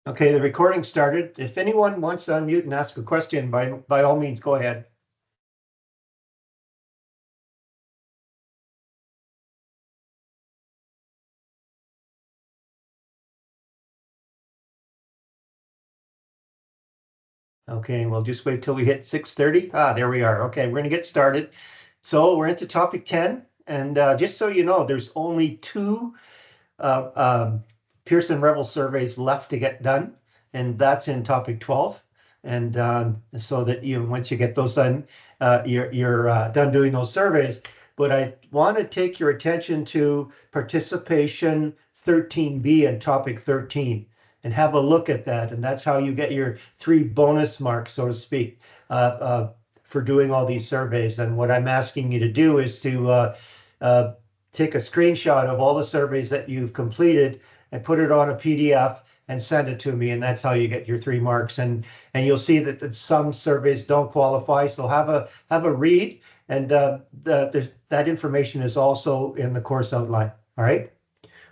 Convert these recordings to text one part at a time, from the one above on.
Okay, the recording started. If anyone wants to unmute and ask a question, by all means, go ahead. Okay, we'll just wait till we hit 6:30. There we are. Okay, we're going to get started. So we're into topic 10. And just so you know, there's only two uh, um, Pearson Revel surveys left to get done, and that's in topic 12. And so that once you get those done, you're done doing those surveys. But I want to take your attention to participation 13B and topic 13 and have a look at that. And that's how you get your 3 bonus marks, so to speak, for doing all these surveys. And what I'm asking you to do is to take a screenshot of all the surveys that you've completed and put it on a PDF and send it to me. And that's how you get your 3 marks. And you'll see that some surveys don't qualify. So have a read. And that information is also in the course outline. All right.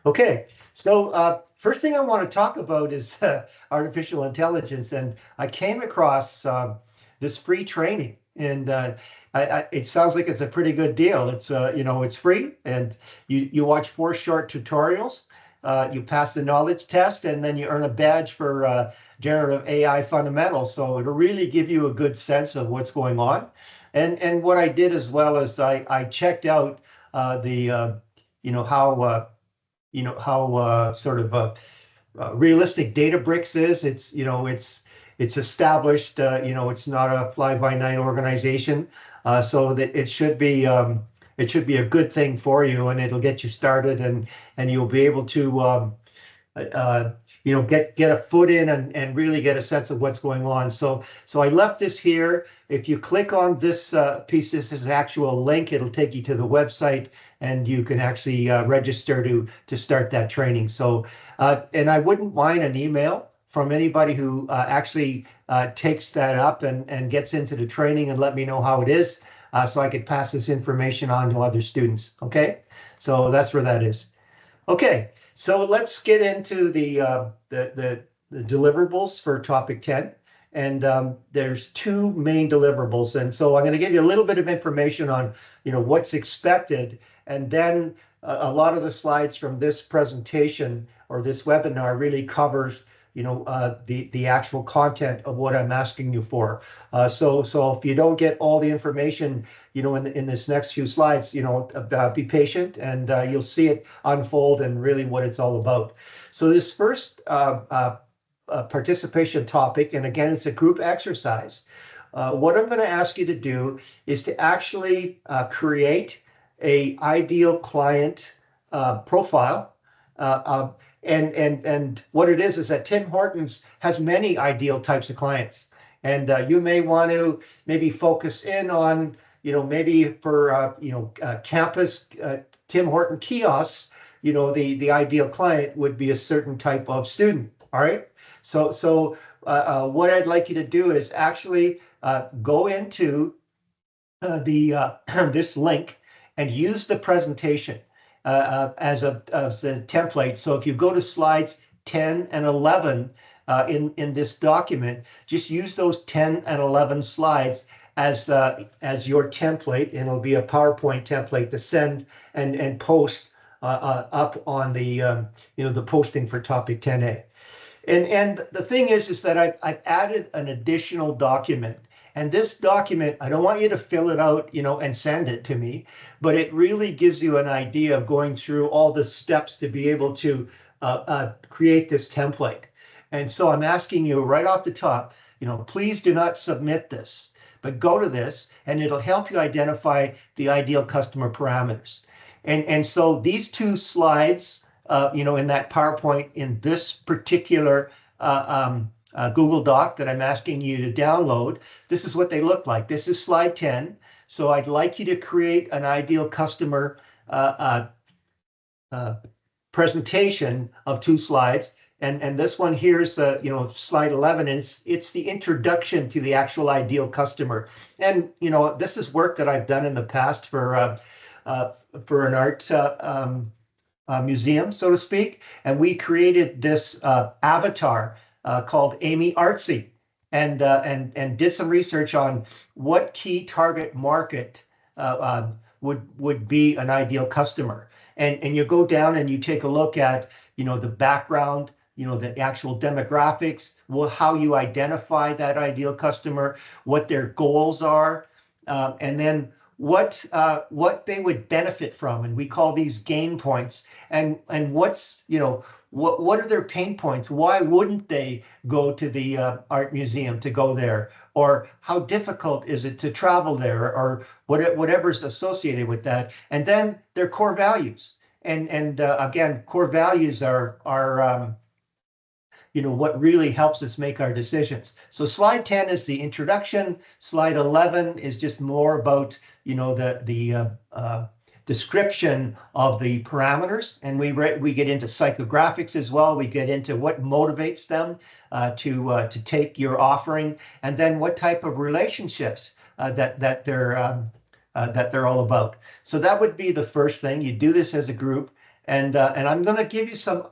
Okay. So first thing I want to talk about is artificial intelligence. And I came across this free training. And it sounds like it's a pretty good deal. It's it's free, and you watch 4 short tutorials. You pass the knowledge test, and then you earn a badge for generative AI fundamentals. So it'll really give you a good sense of what's going on. And what I did as well is I checked out the how sort of realistic Databricks is. It's established. It's not a fly-by-night organization, so that it should be a good thing for you, and it'll get you started, and you'll be able to get a foot in and really get a sense of what's going on. So I left this here. If you click on this piece, this is an actual link. It'll take you to the website, and you can actually register to start that training. So and I wouldn't mind an email from anybody who actually takes that up and gets into the training, and let me know how it is, so I could pass this information on to other students. Okay, so that's where that is. Okay, so let's get into the deliverables for topic 10. And there's 2 main deliverables. And so I'm going to give you a little bit of information on what's expected, and then a lot of the slides from this presentation or this webinar really covers the actual content of what I'm asking you for. So if you don't get all the information in this next few slides, be patient, and you'll see it unfold and really what it's all about. So this first participation topic, and again, it's a group exercise. What I'm going to ask you to do is to actually create a ideal client profile. And what it is that Tim Hortons has many ideal types of clients. And you may want to maybe focus in on, maybe for, campus Tim Horton kiosks, the ideal client would be a certain type of student. All right. So what I'd like you to do is actually go into this link and use the presentation as a template. So if you go to slides 10 and 11 in this document, just use those 10 and 11 slides as your template, and it'll be a PowerPoint template to send and post up on the posting for topic 10A. And the thing is that I've added an additional document. And this document, I don't want you to fill it out, and send it to me, but it really gives you an idea of going through all the steps to be able to create this template. And so I'm asking you right off the top, please do not submit this, but go to this, and it'll help you identify the ideal customer parameters. And so these 2 slides, in that PowerPoint, in this particular Google Doc that I'm asking you to download, this is what they look like. This is slide 10. So I'd like you to create an ideal customer presentation of 2 slides. And this one here is slide 11, and it's the introduction to the actual ideal customer. And this is work that I've done in the past for an art museum, so to speak, and we created this avatar called Amy Artsy, and did some research on what key target market would be an ideal customer. And you go down and you take a look at, the background, the actual demographics, how you identify that ideal customer, what their goals are, and then what they would benefit from, and we call these gain points. And what's what are their pain points? Why wouldn't they go to the art museum to go there? Or how difficult is it to travel there? Or whatever's associated with that. And then their core values. And again, core values are what really helps us make our decisions. So slide 10 is the introduction. Slide 11 is just more about, the description of the parameters. And we get into psychographics as well. We get into what motivates them to take your offering, and then what type of relationships that they're all about. So that would be the first thing. You do this as a group, and I'm going to give you some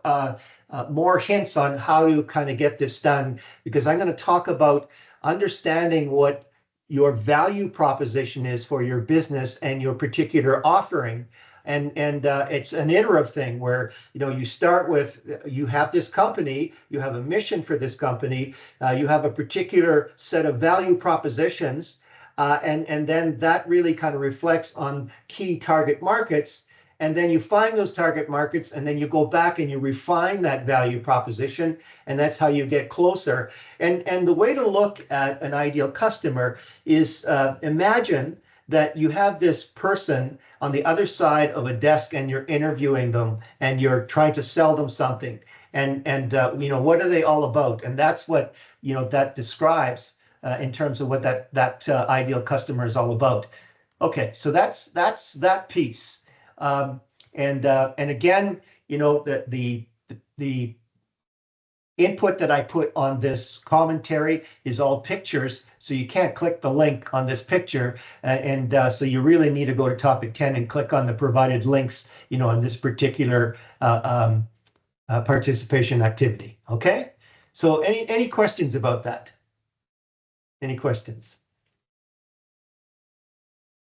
more hints on how you kind of get this done, because I'm going to talk about understanding what your value proposition is for your business and your particular offering. And it's an iterative thing where, you start with, you have this company, you have a mission for this company, you have a particular set of value propositions, and then that really kind of reflects on key target markets. And then you find those target markets, and then you go back and you refine that value proposition, and that's how you get closer. And the way to look at an ideal customer is imagine that you have this person on the other side of a desk, and you're interviewing them, and you're trying to sell them something. And what are they all about? And that's what that describes in terms of what that ideal customer is all about. Okay, so that's that piece. And again, the input that I put on this commentary is all pictures, so you can't click the link on this picture, so you really need to go to topic 10 and click on the provided links, on this particular participation activity. Okay, so any questions about that? Any questions?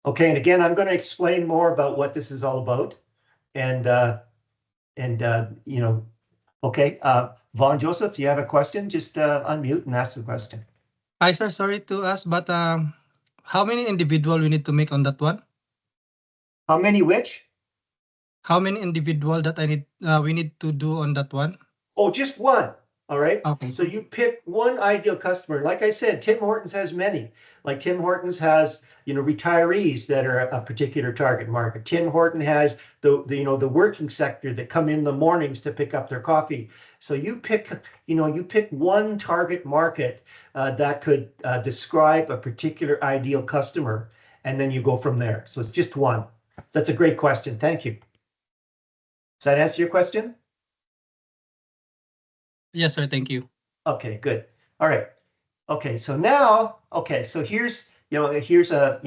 Okay, and again, I'm going to explain more about what this is all about, and okay, Vaughn Joseph, do you have a question? Just unmute and ask the question. Hi, sir. Sorry to ask, but how many individual we need to make on that one? How many which? How many individual that we need to do on that one? Oh, just one. All right. Okay. So you pick one ideal customer. Like I said, Tim Hortons has many. Like Tim Hortons has, retirees that are a particular target market. Tim Horton has the working sector that come in the mornings to pick up their coffee. So you pick one target market that could describe a particular ideal customer, and then you go from there. So it's just one. That's a great question. Thank you. Does that answer your question? Yes, sir. Thank you. Okay, good. All right. Okay, so now, so here's a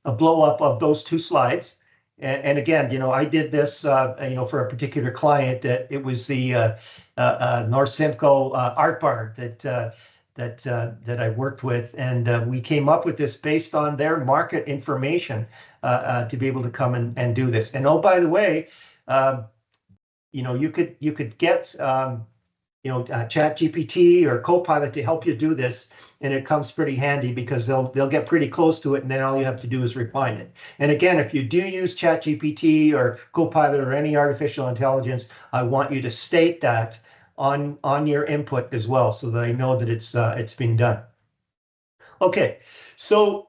blow up of those two slides. And again, I did this, for a particular client. It was the North Simcoe Art Bar that I worked with, and we came up with this based on their market information to be able to come and do this. And oh, by the way, you could get ChatGPT or Copilot to help you do this, and it comes pretty handy because they'll get pretty close to it, and then all you have to do is refine it. And again, if you do use ChatGPT or Copilot or any artificial intelligence, I want you to state that on your input as well, so that I know that it's been done. Okay, so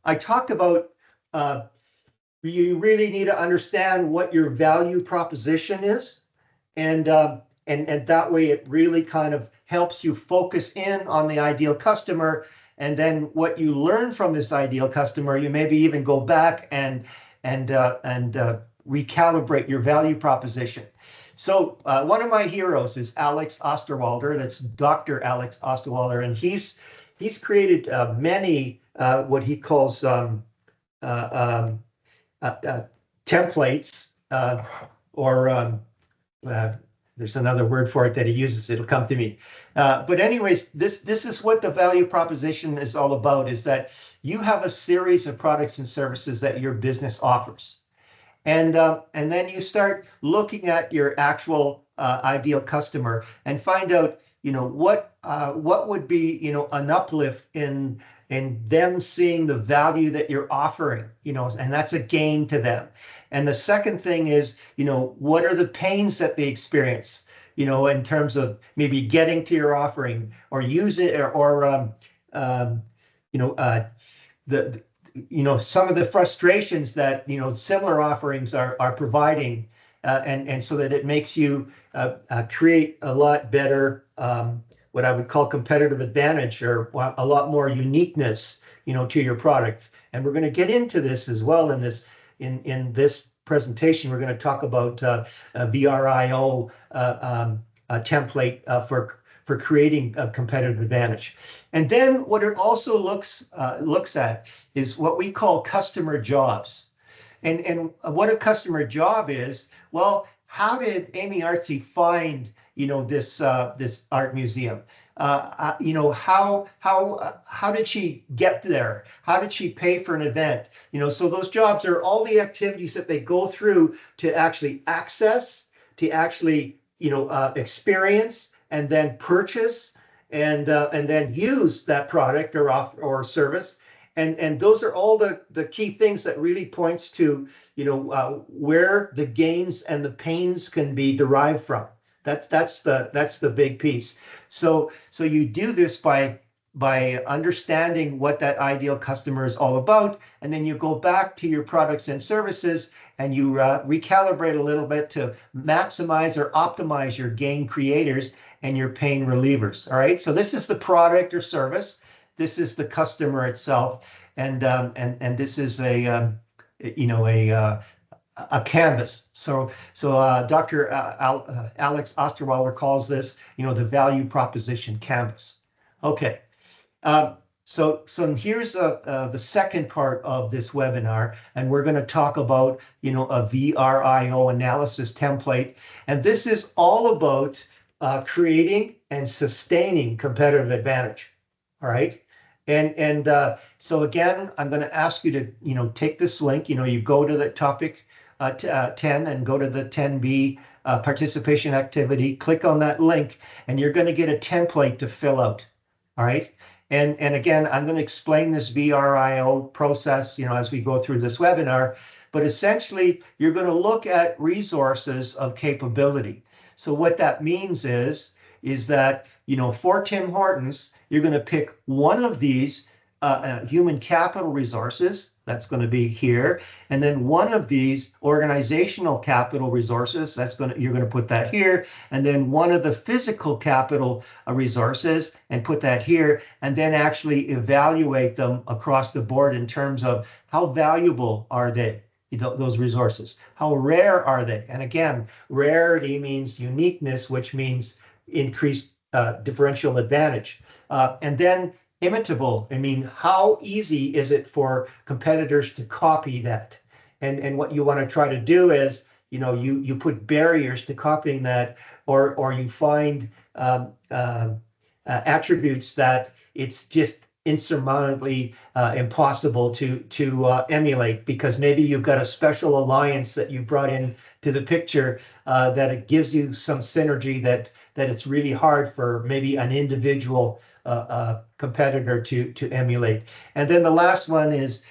I talked about you really need to understand what your value proposition is, and that way it really kind of helps you focus in on the ideal customer. And then what you learn from this ideal customer, you maybe even go back and recalibrate your value proposition. So one of my heroes is Alex Osterwalder. That's Dr. Alex Osterwalder, and he's created many what he calls templates, or there's another word for it that he uses. It'll come to me. But anyways, this is what the value proposition is all about, is that you have a series of products and services that your business offers. And then you start looking at your actual ideal customer and find out, what would be, an uplift in them seeing the value that you're offering, and that's a gain to them. And the second thing is, what are the pains that they experience, in terms of maybe getting to your offering or use it, or the some of the frustrations that similar offerings are providing, and so that it makes you create a lot better, what I would call competitive advantage, or a lot more uniqueness to your product. And we're going to get into this as well in this presentation. We're going to talk about a VRIO template for creating a competitive advantage. And then what it also looks at is what we call customer jobs. And what a customer job is, well, how did Amy Artsy find this art museum? How did she get there? How did she pay for an event? So those jobs are all the activities that they go through to actually access, to actually experience, and then purchase, and then use that product or service. And those are all the key things that really points to where the gains and the pains can be derived from. That's the big piece. So you do this by understanding what that ideal customer is all about, and then you go back to your products and services and you recalibrate a little bit to maximize or optimize your gain creators and your pain relievers. All right. So this is the product or service. This is the customer itself, and this is a canvas. So Dr. Alex Osterwalder calls this, the value proposition canvas. Okay. So here's the second part of this webinar, and we're going to talk about, a VRIO analysis template. And this is all about creating and sustaining competitive advantage. All right. And so again, I'm going to ask you to, take this link, you go to the topic 10 and go to the 10B participation activity, click on that link, and you're going to get a template to fill out. All right. And again, I'm going to explain this VRIO process, as we go through this webinar, but essentially you're going to look at resources of capability. So what that means is that, for Tim Hortons, you're going to pick one of these human capital resources. That's going to be here. And then one of these organizational capital resources, you're going to put that here. And then one of the physical capital resources, and put that here. And then actually evaluate them across the board in terms of how valuable are they, those resources. How rare are they? And again, rarity means uniqueness, which means increased differential advantage. And then imitable, how easy is it for competitors to copy that? And what you want to try to do is, you put barriers to copying that, or you find attributes that it's just insurmountably impossible to emulate, because maybe you've got a special alliance that you brought in to the picture, that it gives you some synergy that it's really hard for maybe an individual competitor to emulate. And then the last one is,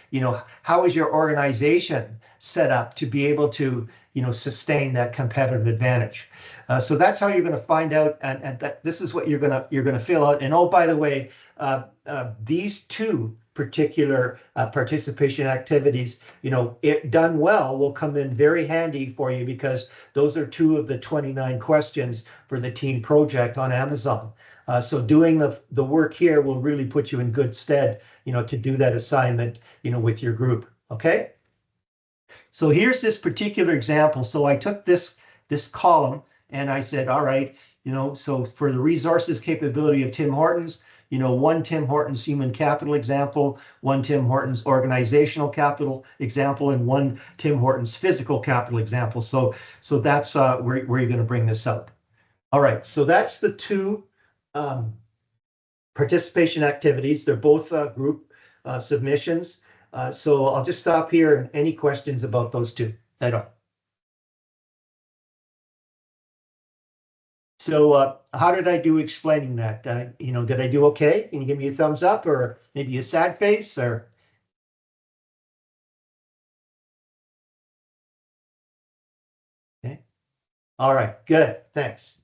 how is your organization set up to be able to sustain that competitive advantage? So that's how you're going to find out, and that this is what you're going to fill out. And oh, by the way, these two particular participation activities, it done well, will come in very handy for you, because those are 2 of the 29 questions for the team project on Amazon. So doing the work here will really put you in good stead, to do that assignment, with your group. Okay. So here's this particular example. So I took this column and I said, all right, so for the resources capability of Tim Hortons, one Tim Hortons human capital example, one Tim Hortons organizational capital example, and one Tim Hortons physical capital example. So that's where you're going to bring this out. All right, so that's the two participation activities. They're both group submissions. So I'll just stop here and any questions about those two at all. So how did I do explaining that? Did I do okay? Can you give me a thumbs up or maybe a sad face or? Okay. All right, good, thanks.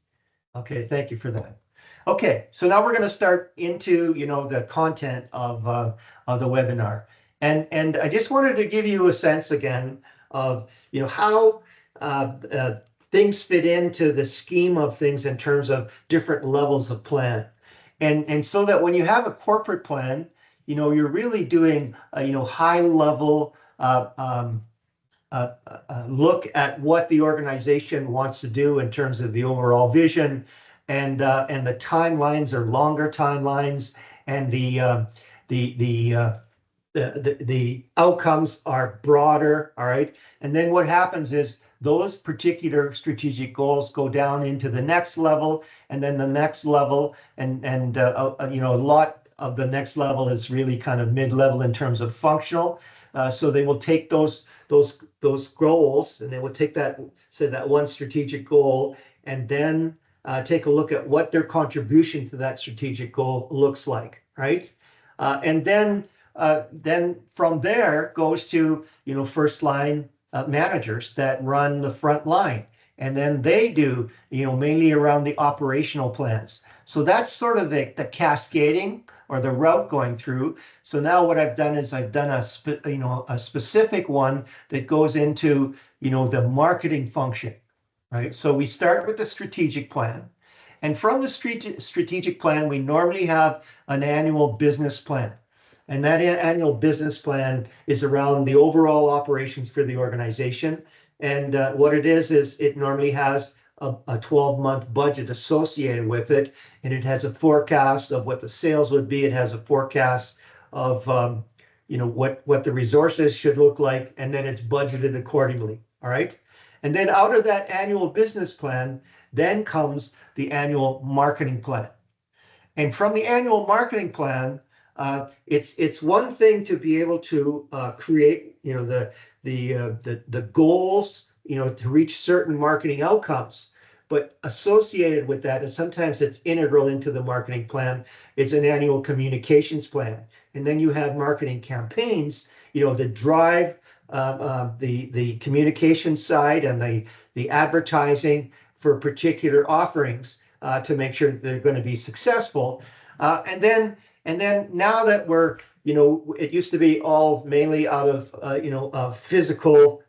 Okay, thank you for that. Okay, so now we're going to start into, the content of the webinar. And I just wanted to give you a sense again of, how things fit into the scheme of things in terms of different levels of plan. And so that when you have a corporate plan, you're really doing, high level look at what the organization wants to do in terms of the overall vision, and the timelines are longer timelines, and the outcomes are broader. All right, and then what happens is those particular strategic goals go down into the next level, and then the next level, and a lot of the next level is really kind of mid-level in terms of functional. So they will take those goals, and they will take that, say, that one strategic goal, and then take a look at what their contribution to that strategic goal looks like, right? And then from there goes to, first line managers that run the front line. And then they do, mainly around the operational plans. So that's sort of the cascading or the route going through. So now what I've done is I've done a specific one that goes into, the marketing function, right? So we start with the strategic plan. And from the strategic plan, we normally have an annual business plan. And that annual business plan is around the overall operations for the organization. And what it is it normally has a 12-month budget associated with it. And it has a forecast of what the sales would be. It has a forecast of what the resources should look like. And then it's budgeted accordingly. All right. And then out of that annual business plan, then comes the annual marketing plan. And from the annual marketing plan, it's one thing to be able to create, the goals, to reach certain marketing outcomes. But associated with that, and sometimes it's integral into the marketing plan, it's an annual communications plan. And then you have marketing campaigns, that drive the communication side and the advertising for particular offerings to make sure that they're going to be successful. And then now that we're, it used to be all mainly out of physical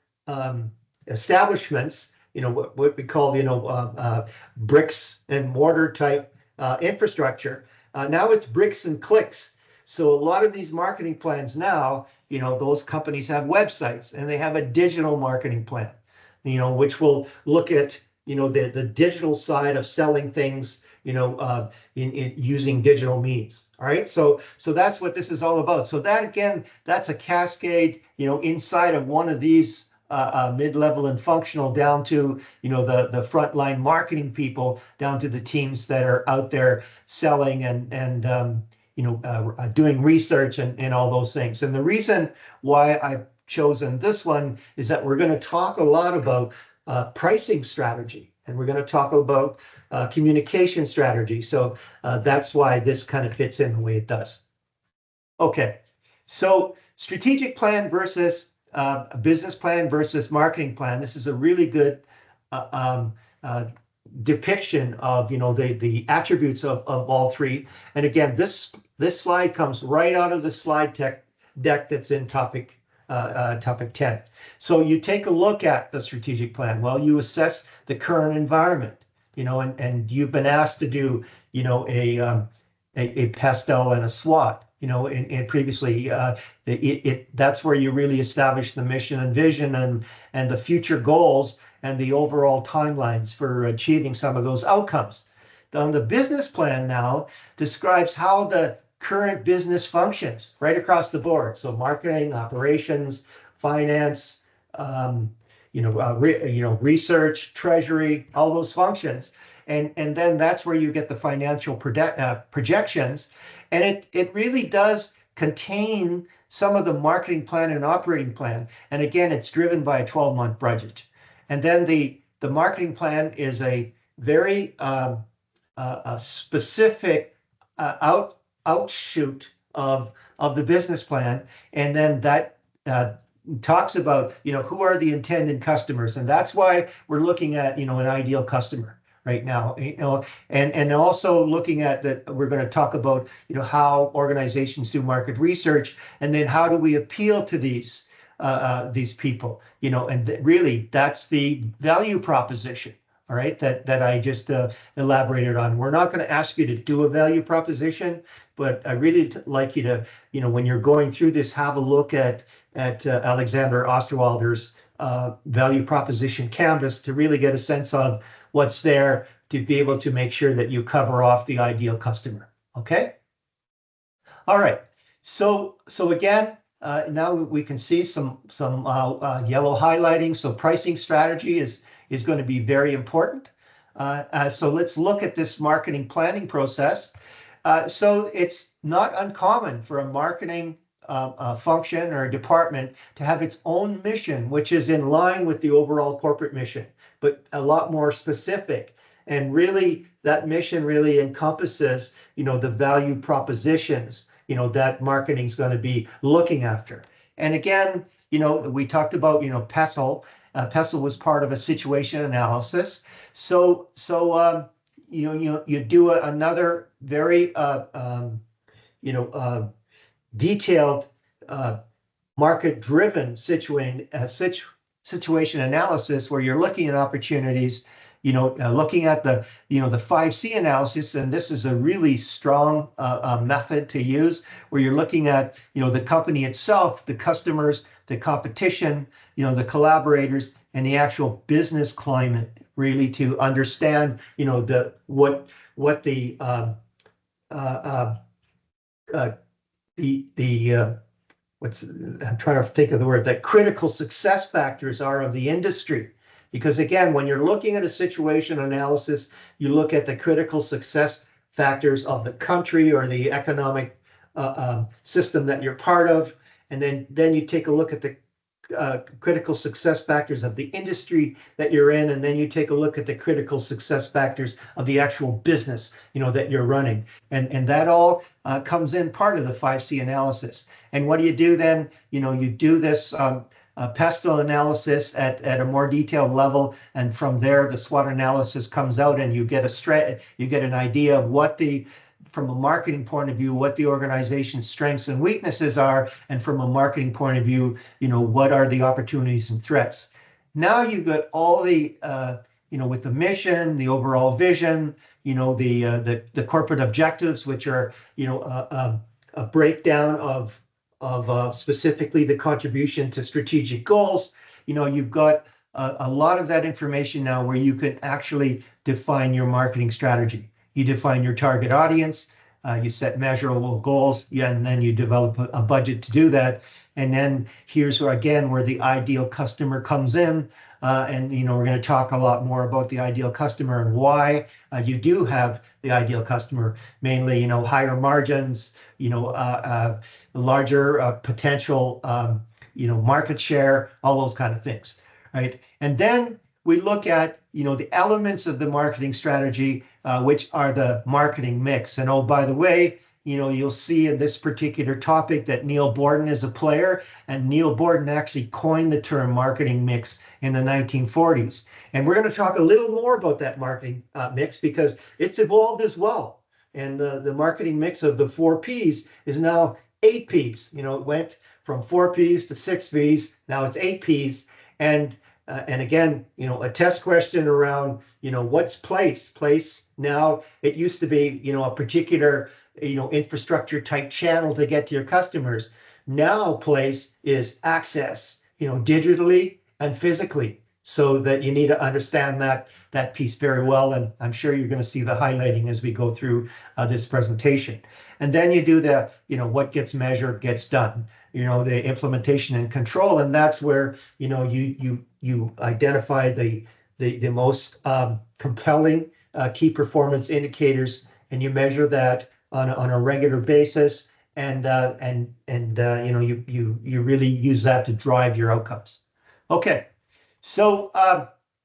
establishments, what we call, bricks and mortar type infrastructure. Now it's bricks and clicks. So a lot of these marketing plans now, those companies have websites and they have a digital marketing plan, which will look at, the digital side of selling things, in using digital means. All right, so that's what this is all about. So that, again, that's a cascade, inside of one of these mid-level and functional, down to, the frontline marketing people, down to the teams that are out there selling and doing research and all those things. And the reason why I've chosen this one is that we're going to talk a lot about pricing strategy, and we're going to talk about communication strategy. So that's why this kind of fits in the way it does. Okay, so strategic plan versus business plan versus marketing plan. This is a really good depiction of, the attributes of all three. And again, this slide comes right out of the slide deck that's in topic 10. So you take a look at the strategic plan. Well, you assess the current environment, and you've been asked to do, a pastel and a SWOT, and previously, that's where you really establish the mission and vision and the future goals and the overall timelines for achieving some of those outcomes. On the business plan now describes how the current business functions right across the board. So marketing, operations, finance, research, treasury, all those functions. and then that's where you get the financial projections, and it really does contain some of the marketing plan and operating plan. And again, it's driven by a 12-month budget. And then the marketing plan is a very a specific outshoot of the business plan, and then that talks about who are the intended customers, and that's why we're looking at an ideal customer right now, and also looking at that. We're going to talk about how organizations do market research, and then how do we appeal to these people, and really that's the value proposition. All right, that I just elaborated on. We're not going to ask you to do a value proposition, but I really like you to, when you're going through this, have a look at Alexander Osterwalder's value proposition canvas to really get a sense of what's there to be able to make sure that you cover off the ideal customer. Okay. All right. So again, now we can see some yellow highlighting. So pricing strategy is going to be very important. So let's look at this marketing planning process. So it's not uncommon for a marketing function or a department to have its own mission, which is in line with the overall corporate mission, but a lot more specific. And really, that mission really encompasses, the value propositions, that marketing is going to be looking after. And again, we talked about, PESTLE. PESTLE was part of a situation analysis. So you do another very detailed market-driven situation analysis where you're looking at opportunities, looking at the 5C analysis, and this is a really strong method to use where you're looking at the company itself, the customers, the competition, the collaborators, and the actual business climate, really to understand what the I'm trying to think of the word, that critical success factors are of the industry. Because again, when you're looking at a situation analysis, you look at the critical success factors of the country or the economic system that you're part of, and then you take a look at the critical success factors of the industry that you're in, and then you take a look at the critical success factors of the actual business that you're running, and that all comes in part of the 5C analysis. And what do you do then? You do this PESTLE analysis at a more detailed level, and from there the SWOT analysis comes out, and you get an idea of what from a marketing point of view, what the organization's strengths and weaknesses are, and from a marketing point of view, what are the opportunities and threats. Now you've got all the, with the mission, the overall vision, the corporate objectives, which are, a breakdown of specifically the contribution to strategic goals. You've got a lot of that information now where you can actually define your marketing strategy. You define your target audience, you set measurable goals, and then you develop a budget to do that. And then here's where the ideal customer comes in. And we're going to talk a lot more about the ideal customer and why you do have the ideal customer, mainly higher margins, larger potential market share, all those kind of things, right? And then we look at the elements of the marketing strategy, which are the marketing mix. And oh, by the way, you'll see in this particular topic that Neil Borden is a player, and Neil Borden actually coined the term marketing mix in the 1940s. And we're going to talk a little more about that marketing mix because it's evolved as well. And the marketing mix of the 4 Ps is now 8 Ps. It went from 4 Ps to 6 Ps. Now it's 8 Ps. And again, a test question around, what's place? Place now, it used to be, a particular, infrastructure type channel to get to your customers. Now place is access, digitally and physically. So that you need to understand that piece very well. And I'm sure you're going to see the highlighting as we go through this presentation. And then you do the, what gets measured gets done, the implementation and control. And that's where, you identify the most compelling key performance indicators, and you measure that on a regular basis, and you know, you really use that to drive your outcomes. Okay, so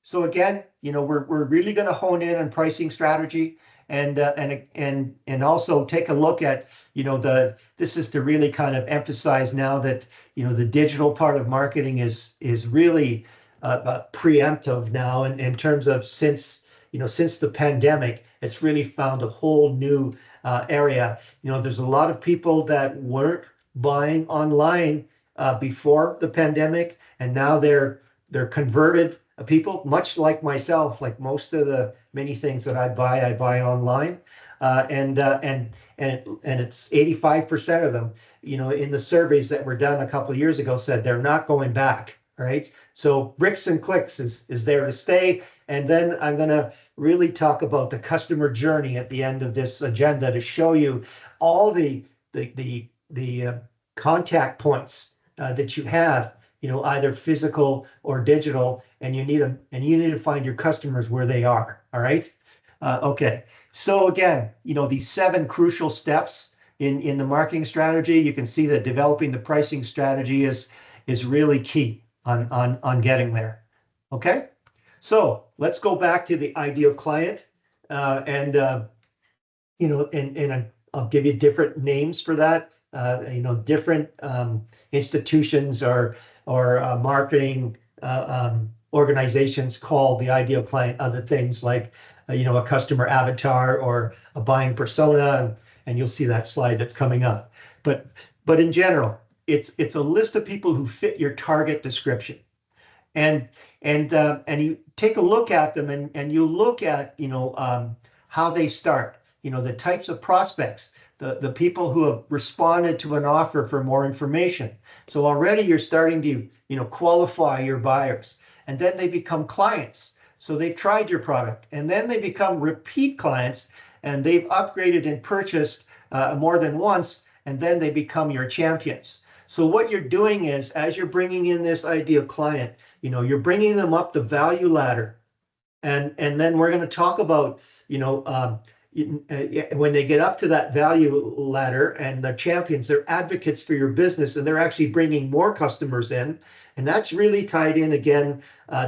so again, you know, we're really going to hone in on pricing strategy, and also take a look at, you know, this is to really kind of emphasize now that, you know, the digital part of marketing is really preemptive now in terms of, since, you know, since the pandemic, it's really found a whole new area. You know, there's a lot of people that weren't buying online before the pandemic, and now they're converted people, much like myself. Like most of the many things that I buy online, and it's 85% of them, you know, in the surveys that were done a couple of years ago, said they're not going back. All right, so bricks and clicks is there to stay. And then I'm going to really talk about the customer journey at the end of this agenda to show you all the contact points that you have, you know, either physical or digital, and you need to find your customers where they are. All right. Okay. So again, you know, these 7 crucial steps in the marketing strategy, you can see that developing the pricing strategy is really key on getting there. Okay. So let's go back to the ideal client, and you know, and I'll give you different names for that. You know, different institutions or marketing organizations call the ideal client other things, like you know, a customer avatar or a buying persona, and you'll see that slide that's coming up. But in general, it's a list of people who fit your target description. And you take a look at them, and you look at, you know, how they start, you know, the types of prospects, the people who have responded to an offer for more information. So already you're starting to, you know, qualify your buyers, and then they become clients. So they've tried your product, and then they become repeat clients, and they've upgraded and purchased more than once, and then they become your champions. So what you're doing is, as you're bringing in this ideal client, you know, you're bringing them up the value ladder, and then we're going to talk about, you know, when they get up to that value ladder and they're champions, they're advocates for your business, and they're actually bringing more customers in. And that's really tied in again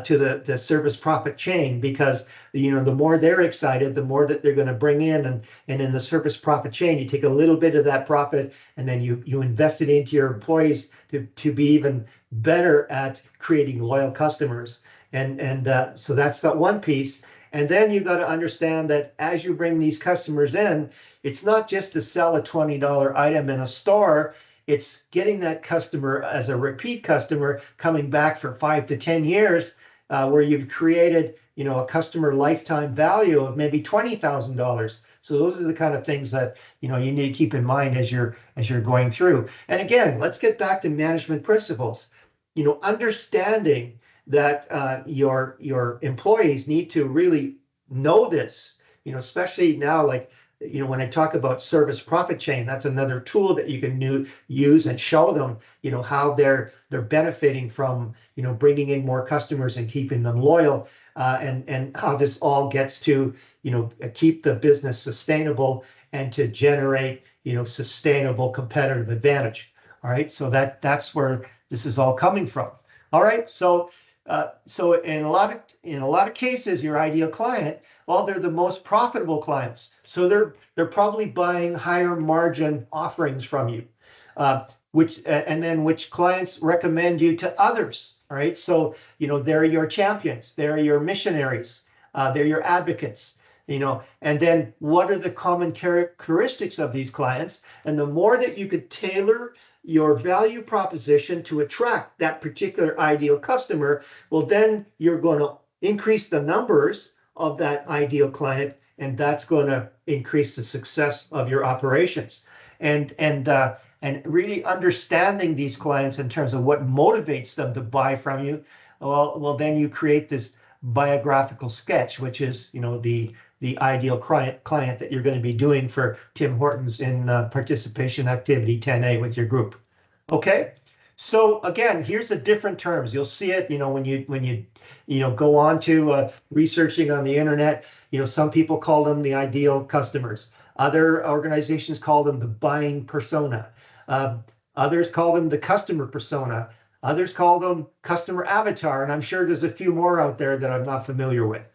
to the service profit chain, because, you know, the more they're excited, the more that they're going to bring in, and in the service profit chain, you take a little bit of that profit, and then you invest it into your employees to be even better at creating loyal customers. And so that's that one piece. And then you've got to understand that as you bring these customers in, it's not just to sell a $20 item in a store. It's getting that customer as a repeat customer, coming back for 5 to 10 years, where you've created, you know, a customer lifetime value of maybe $20,000. So those are the kind of things that, you know, you need to keep in mind as you're going through. And again, let's get back to management principles. You know, understanding that your employees need to really know this, you know, especially now, like, you know, when I talk about service profit chain, that's another tool that you can use and show them, you know, how they're benefiting from, you know, bringing in more customers and keeping them loyal, and how this all gets to, you know, keep the business sustainable and to generate, you know, sustainable competitive advantage. All right, so that's where this is all coming from. All right, so in a lot of cases, your ideal client, well, they're the most profitable clients. So they're probably buying higher margin offerings from you, which clients recommend you to others. All right, so, you know, they're your champions, they're your missionaries, they're your advocates. You know, and then what are the common characteristics of these clients? And the more that you could tailor your value proposition to attract that particular ideal customer, well, then you're going to increase the numbers of that ideal client, and that's going to increase the success of your operations. And really understanding these clients in terms of what motivates them to buy from you, well, then you create this biographical sketch, which is, you know, the ideal client that you're going to be doing for Tim Hortons in participation activity 10A with your group. Okay, So again, here's the different terms. You'll see it, when you go on to researching on the internet. Some people call them the ideal customers. Other organizations call them the buying persona. Uh, Others call them the customer persona. Others call them customer avatar, and I'm sure there's a few more out there that I'm not familiar with.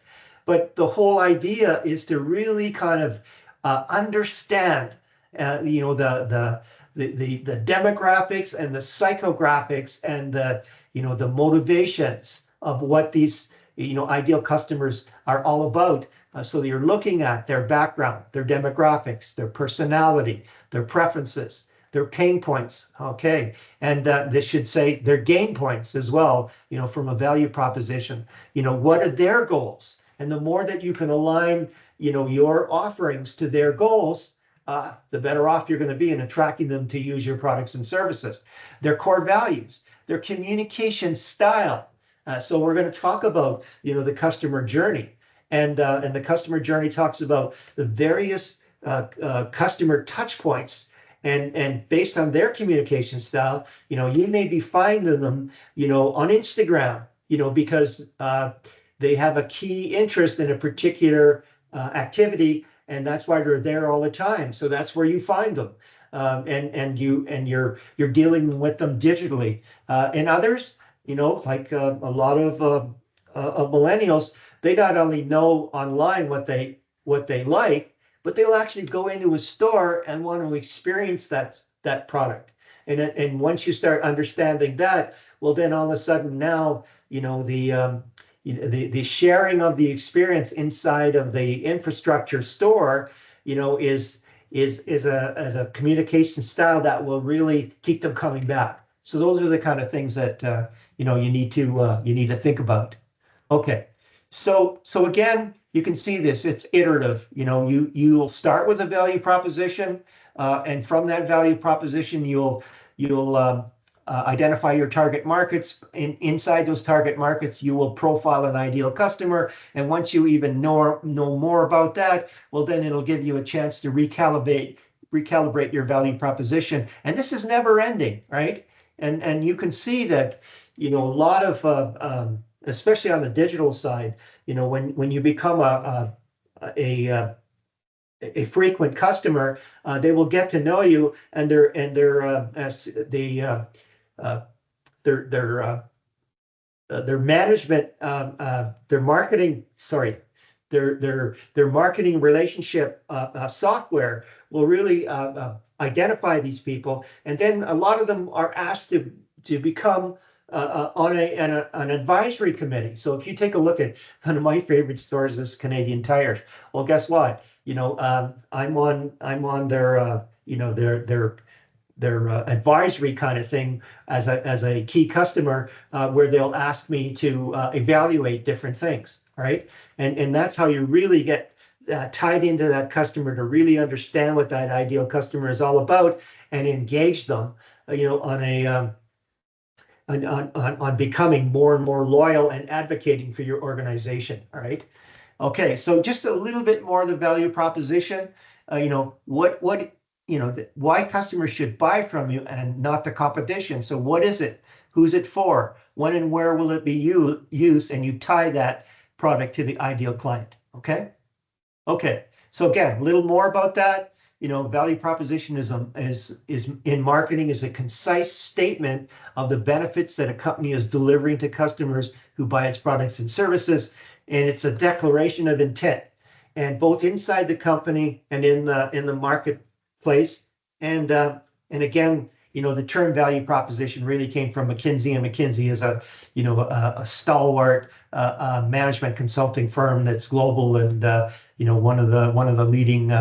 But the whole idea is to really kind of understand, the demographics and the psychographics and the motivations of what these ideal customers are all about. So you're looking at their background, their demographics, their personality, their preferences, their pain points. Okay, and this should say their gain points as well. From a value proposition. What are their goals? And the more that you can align, your offerings to their goals, the better off you're going to be in attracting them to use your products and services. Their core values, their communication style. So we're going to talk about, the customer journey, and the customer journey talks about the various customer touch points. And based on their communication style, you may be finding them, on Instagram, because they have a key interest in a particular activity, and that's why they're there all the time. So that's where you find them, and you're dealing with them digitally. And others, like a lot of millennials, they not only know online what they like, but they'll actually go into a store and want to experience that product. And once you start understanding that, well, then all of a sudden now, the sharing of the experience inside of the infrastructure store, is a communication style that will really keep them coming back. So those are the kind of things that you need to think about. Okay, so again, you can see this. It's iterative. You'll start with a value proposition, and from that value proposition, you'll identify your target markets. Inside those target markets, you will profile an ideal customer. And once you even know more about that, well, then it'll give you a chance to recalibrate your value proposition. And this is never ending, right? And you can see that, a lot of, especially on the digital side, when you become a frequent customer, they will get to know you, and their management, their marketing, sorry, their marketing relationship software will really identify these people, and then a lot of them are asked to become on an advisory committee. So if you take a look at one of my favorite stores is Canadian Tires. Well, guess what? I'm on their advisory kind of thing as a key customer, where they'll ask me to evaluate different things, right? And that's how you really get tied into that customer, to really understand what that ideal customer is all about and engage them, on becoming more and more loyal and advocating for your organization. All right. Okay, so just a little bit more of the value proposition. Why customers should buy from you and not the competition. So what is it? Who's it for? When and where will it be used? And you tie that product to the ideal client. Okay. Okay. So again, a little more about that. Value proposition is in marketing is a concise statement of the benefits that a company is delivering to customers who buy its products and services, and it's a declaration of intent, and both inside the company and in the marketplace. And again, the term value proposition really came from McKinsey, and McKinsey is a stalwart management consulting firm that's global, and one of the leading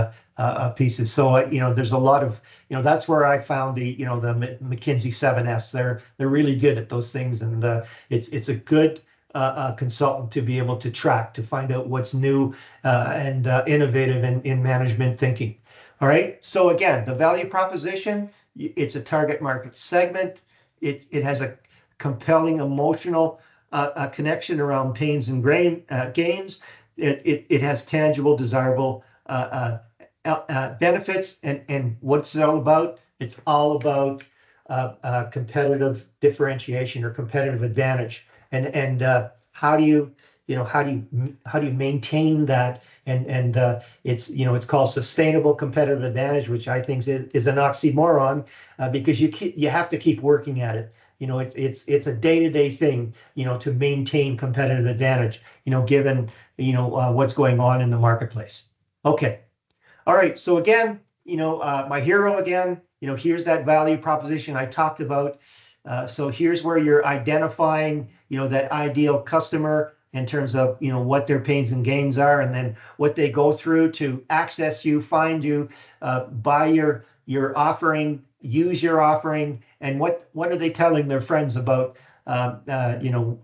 pieces. So there's a lot of that's where I found the McKinsey 7S. They're really good at those things, and it's a good consultant to be able to track, to find out what's new and innovative in management thinking. All right. So again, the value proposition, it's a target market segment. It has a compelling emotional connection around pains and gains. It has tangible, desirable benefits, and what's it all about? It's all about competitive differentiation or competitive advantage, and how do you how do you maintain that, and it's it's called sustainable competitive advantage, which I think is an oxymoron, because you have to keep working at it. It's a day-to-day thing, to maintain competitive advantage, given what's going on in the marketplace. Okay. All right, so again, my hero again, here's that value proposition I talked about. So here's where you're identifying, that ideal customer in terms of, what their pains and gains are, and then what they go through to access you, find you, buy your offering, use your offering, and what are they telling their friends about,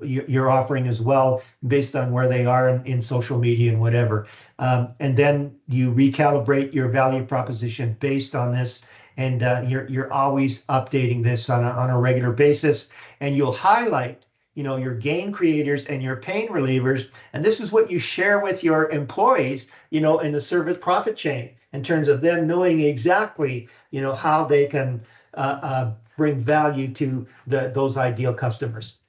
your offering as well, based on where they are in social media and whatever. And then you recalibrate your value proposition based on this, and you're always updating this on a regular basis, and you'll highlight your gain creators and your pain relievers, and this is what you share with your employees in the service profit chain, in terms of them knowing exactly how they can bring value to those ideal customers.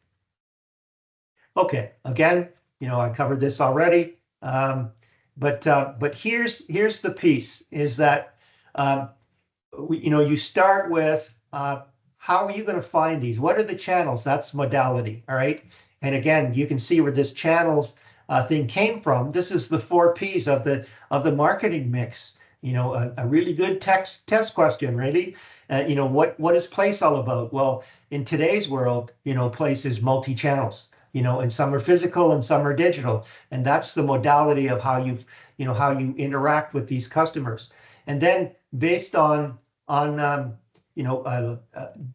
Okay, again, I covered this already, but here's the piece, is that you start with how are you going to find these? What are the channels? That's modality, all right? And again, you can see where this channels thing came from. This is the 4 Ps of the marketing mix. A really good test question, really. What is place all about? Well, in today's world, place is multi-channels. And some are physical and some are digital, and that's the modality of how how you interact with these customers. And then based on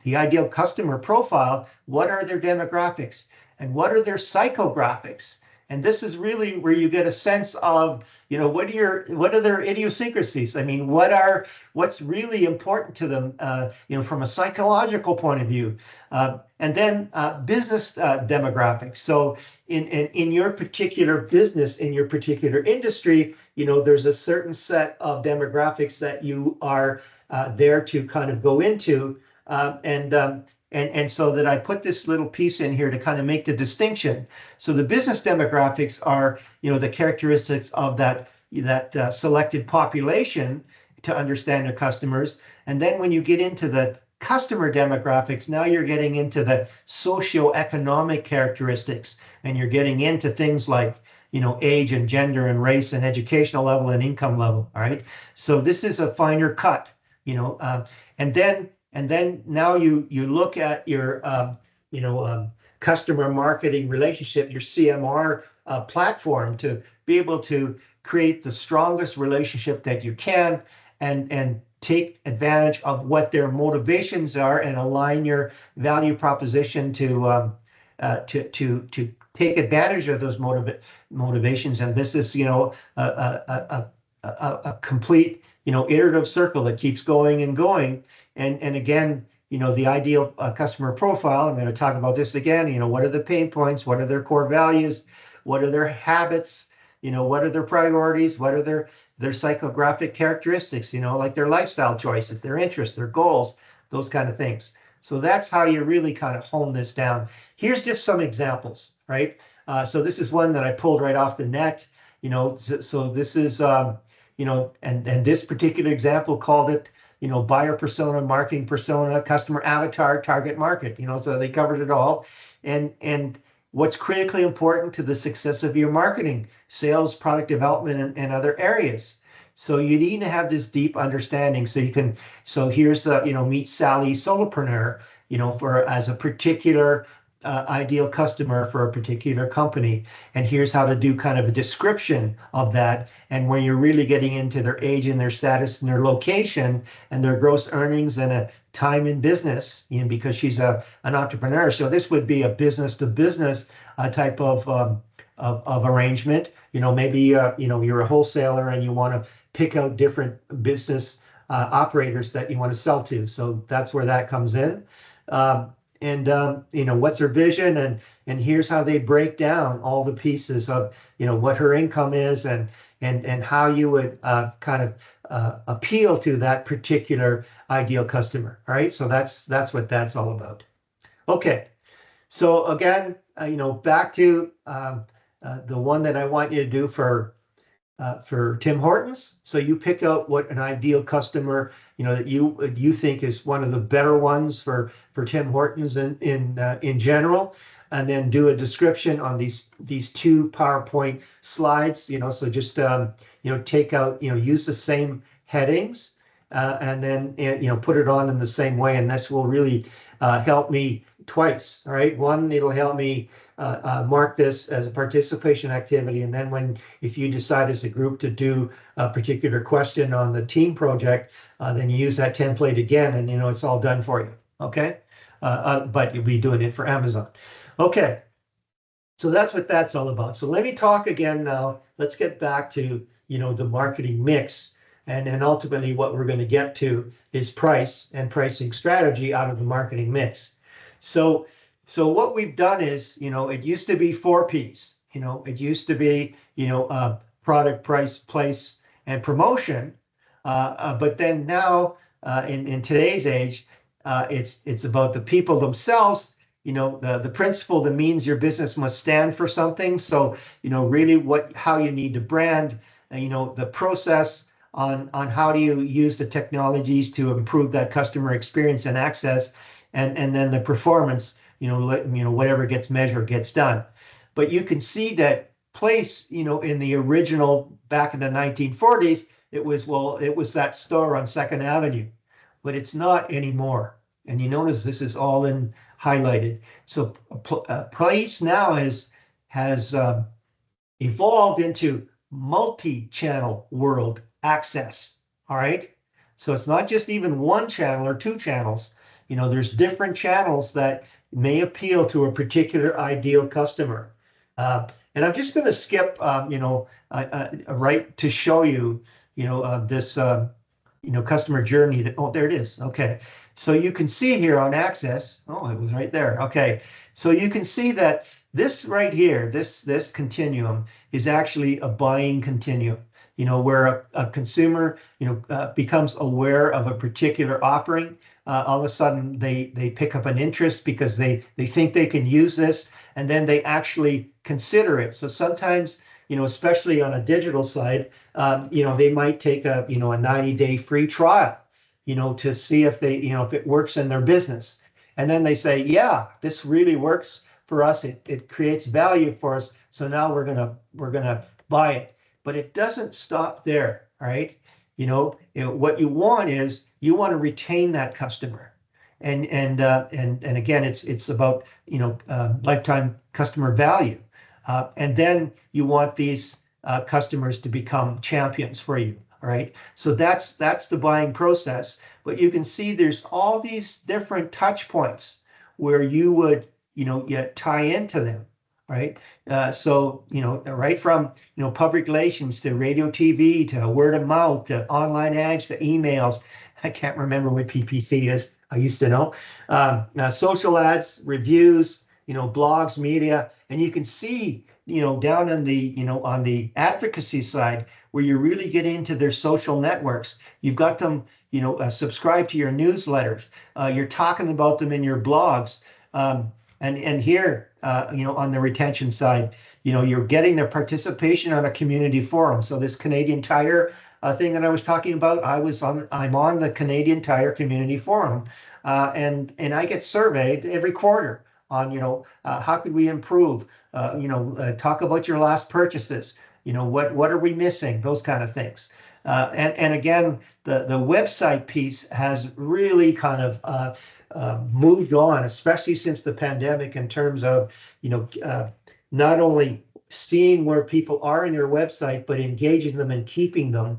the ideal customer profile, what are their demographics and what are their psychographics? And this is really where you get a sense of, what are their idiosyncrasies? I mean, what's really important to them, from a psychological point of view, and then business demographics. So in your particular business, in your particular industry, there's a certain set of demographics that you are there to kind of go into, and so that I put this little piece in here to kind of make the distinction. So the business demographics are, the characteristics of that selected population to understand their customers. And then when you get into the customer demographics, now you're getting into the socioeconomic characteristics, and you're getting into things like, age and gender and race and educational level and income level. All right. So this is a finer cut, and then now you look at your customer marketing relationship, your CMR platform, to be able to create the strongest relationship that you can, and take advantage of what their motivations are, and align your value proposition to take advantage of those motivations. And this is a complete iterative circle that keeps going and going. And again, the ideal customer profile, I'm going to talk about this again. What are the pain points? What are their core values? What are their habits? What are their priorities? What are their psychographic characteristics? Like their lifestyle choices, their interests, their goals, those kind of things. So that's how you really kind of hone this down. Here's just some examples, right? So this is one that I pulled right off the net. So this is and this particular example called it, buyer persona, marketing persona, customer avatar, target market. So they covered it all. And what's critically important to the success of your marketing, sales, product development, and other areas. So you need to have this deep understanding. So here's meet Sally solopreneur, as a particular ideal customer for a particular company. And here's how to do kind of a description of that. And when you're really getting into their age and their status and their location and their gross earnings and a time in business, because she's an entrepreneur. So this would be a business to business type of arrangement. Maybe you're a wholesaler and you want to pick out different business operators that you want to sell to. So that's where that comes in. What's her vision, and here's how they break down all the pieces of what her income is, and and how you would kind of appeal to that particular ideal customer. All right, so that's what that's all about. Okay, so again, back to the one that I want you to do for Tim Hortons. So you pick out what an ideal customer, that you think is one of the better ones for Tim Hortons in general, and then do a description on these two PowerPoint slides. So just take out, use the same headings, and then put it on in the same way, and this will really help me twice. All right, one, it'll help me mark this as a participation activity, and then if you decide as a group to do a particular question on the team project, then you use that template again, and it's all done for you. Okay, but you'll be doing it for Amazon. Okay, so that's what that's all about. So let me talk again now. Let's get back to the marketing mix, and then ultimately what we're going to get to is price and pricing strategy out of the marketing mix. So what we've done is, it used to be 4 Ps. It used to be, product, price, place, and promotion. But then now, in today's age, it's about the people themselves. The principle that means your business must stand for something. So, really how you need to brand, the process on how do you use the technologies to improve that customer experience and access, and then the performance. Whatever gets measured gets done. But you can see that place, in the original back in the 1940s, it was that store on 2nd Avenue, but it's not anymore. And you notice this is all in highlighted. So place now has evolved into multi-channel world access. All right. So it's not just even one channel or 2 channels. There's different channels that may appeal to a particular ideal customer. And I'm just going to skip, right to show you, this, customer journey. Oh, there it is. Okay. So you can see here on access. Oh, it was right there. Okay. So you can see that this right here, this continuum is actually a buying continuum. Where a consumer, becomes aware of a particular offering. All of a sudden they pick up an interest because they think they can use this, and then they actually consider it. So sometimes, especially on a digital side, they might take a 90-day free trial, to see if if it works in their business. And then they say, yeah, this really works for us. It creates value for us. So now we're gonna buy it. But it doesn't stop there. All right. What you want is you want to retain that customer, and again, it's about lifetime customer value, and then you want these customers to become champions for you. All right, so that's the buying process. But you can see there's all these different touch points where you would tie into them. Right. So, right from, public relations to radio, TV, to word of mouth, to online ads, to emails. I can't remember what PPC is. I used to know. Social ads, reviews, blogs, media. And you can see, down in the, on the advocacy side, where you really get into their social networks. You've got them, subscribe to your newsletters. You're talking about them in your blogs. And here, on the retention side, you're getting their participation on a community forum. So this Canadian Tire thing that I was talking about, I'm on the Canadian Tire community forum, and I get surveyed every quarter on how could we improve, talk about your last purchases, what are we missing, those kind of things. And again, the website piece has really kind of moved on, especially since the pandemic, in terms of not only seeing where people are in your website, but engaging them and keeping them,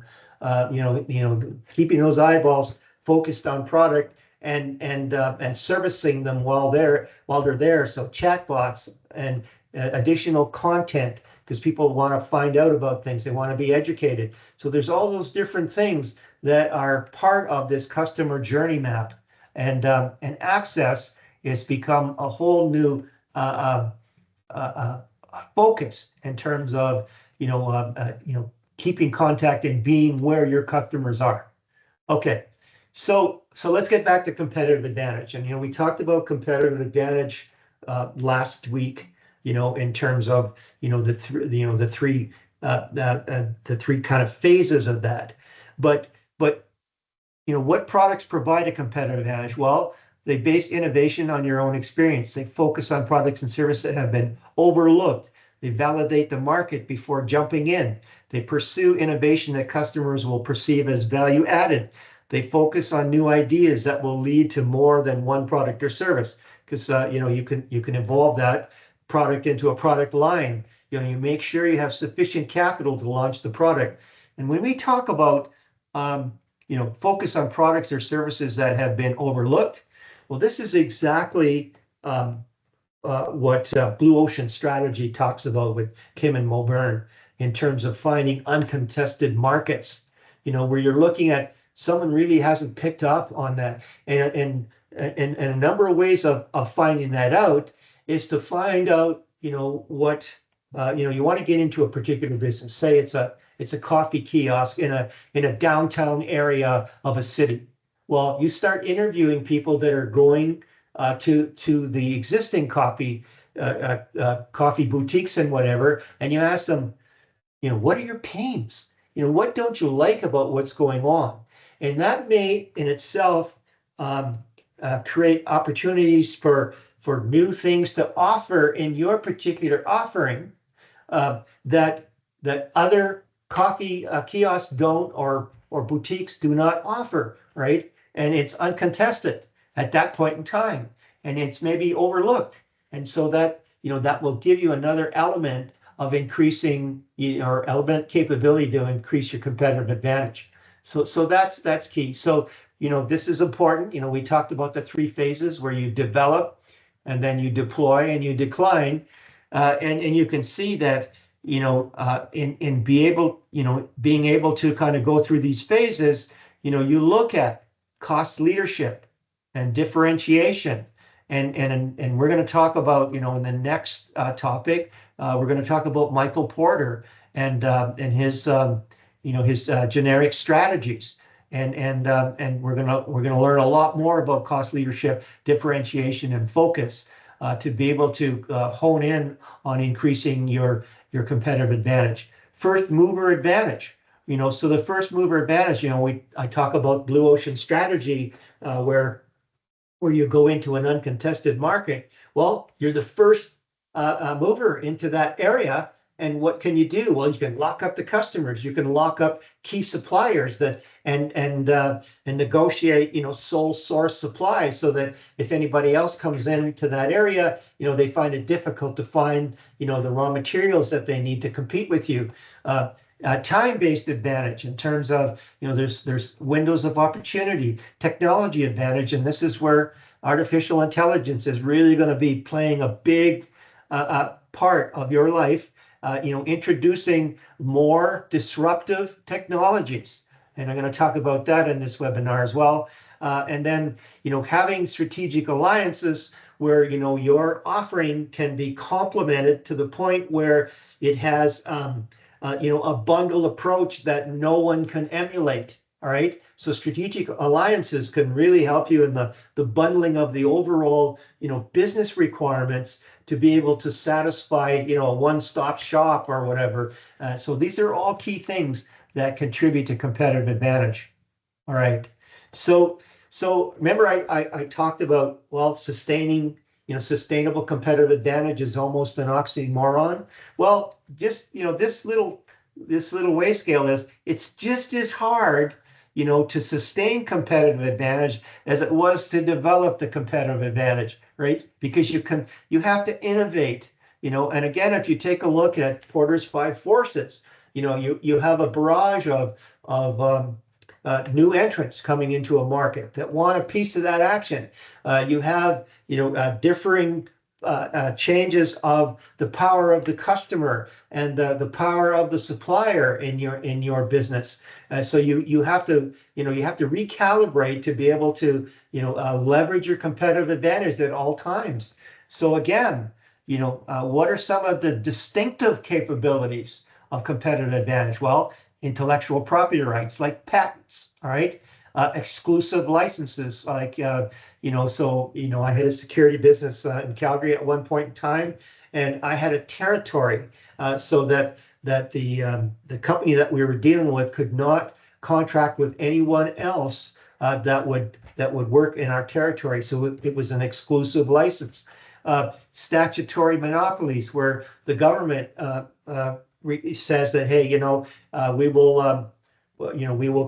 keeping those eyeballs focused on product, and servicing them while they're there. So chatbots and additional content, because people want to find out about things, they want to be educated. So there's all those different things that are part of this customer journey map, and access has become a whole new focus in terms of keeping contact and being where your customers are. Okay, so let's get back to competitive advantage. And we talked about competitive advantage last week. In terms of the three kind of phases of that. But what products provide a competitive advantage? Well, they base innovation on your own experience. They focus on products and services that have been overlooked. They validate the market before jumping in. They pursue innovation that customers will perceive as value added. They focus on new ideas that will lead to more than one product or service, because you can evolve that product into a product line. You make sure you have sufficient capital to launch the product. And when we talk about focus on products or services that have been overlooked, well, this is exactly what Blue Ocean Strategy talks about with Kim and Mulbern in terms of finding uncontested markets, where you're looking at someone really hasn't picked up on that. And a number of ways of finding that out is to find out, what, you want to get into a particular business. Say it's a coffee kiosk in a downtown area of a city. Well, you start interviewing people that are going to the existing coffee boutiques and whatever, and you ask them, what are your pains? What don't you like about what's going on? And that may in itself create opportunities for new things to offer in your particular offering that other coffee kiosks don't, or boutiques do not offer, right? And it's uncontested at that point in time, and it's maybe overlooked. And so that will give you another element of increasing or element capability to increase your competitive advantage. So that's key. So this is important. We talked about the three phases where you develop, and then you deploy, and you decline, and you can see that in being able to kind of go through these phases, you look at cost leadership and differentiation, and we're going to talk about in the next topic, we're going to talk about Michael Porter and his his generic strategies, and we're gonna learn a lot more about cost leadership, differentiation, and focus to be able to hone in on increasing your competitive advantage. First mover advantage. So the first mover advantage, I talk about Blue Ocean Strategy, where you go into an uncontested market. Well, you're the first mover into that area. And what can you do? Well, you can lock up the customers. You can lock up key suppliers and negotiate, sole source supply, so that if anybody else comes into that area, they find it difficult to find, the raw materials that they need to compete with you. Time-based advantage in terms of, there's windows of opportunity, technology advantage, and this is where artificial intelligence is really going to be playing a big part of your life. Introducing more disruptive technologies. And I'm going to talk about that in this webinar as well. And then, having strategic alliances where, your offering can be complemented to the point where it has, a bundle approach that no one can emulate. All right. So strategic alliances can really help you in the bundling of the overall, business requirements to be able to satisfy, a one-stop shop or whatever. So these are all key things that contribute to competitive advantage. All right. So remember I talked about, well, sustainable competitive advantage is almost an oxymoron. Well, just, this little weigh scale it's just as hard to sustain competitive advantage as it was to develop the competitive advantage, right? Because you have to innovate, and again, if you take a look at Porter's 5 forces, you have a barrage of new entrants coming into a market that want a piece of that action. You have, differing changes of the power of the customer and the power of the supplier in your business. So you have to recalibrate to be able to leverage your competitive advantage at all times. So again, what are some of the distinctive capabilities of competitive advantage? Well, intellectual property rights like patents, all right? Exclusive licenses like, I had a security business in Calgary at one point in time, and I had a territory so that the company that we were dealing with could not contract with anyone else that would work in our territory. So it was an exclusive license. Statutory monopolies where the government says that, hey, we will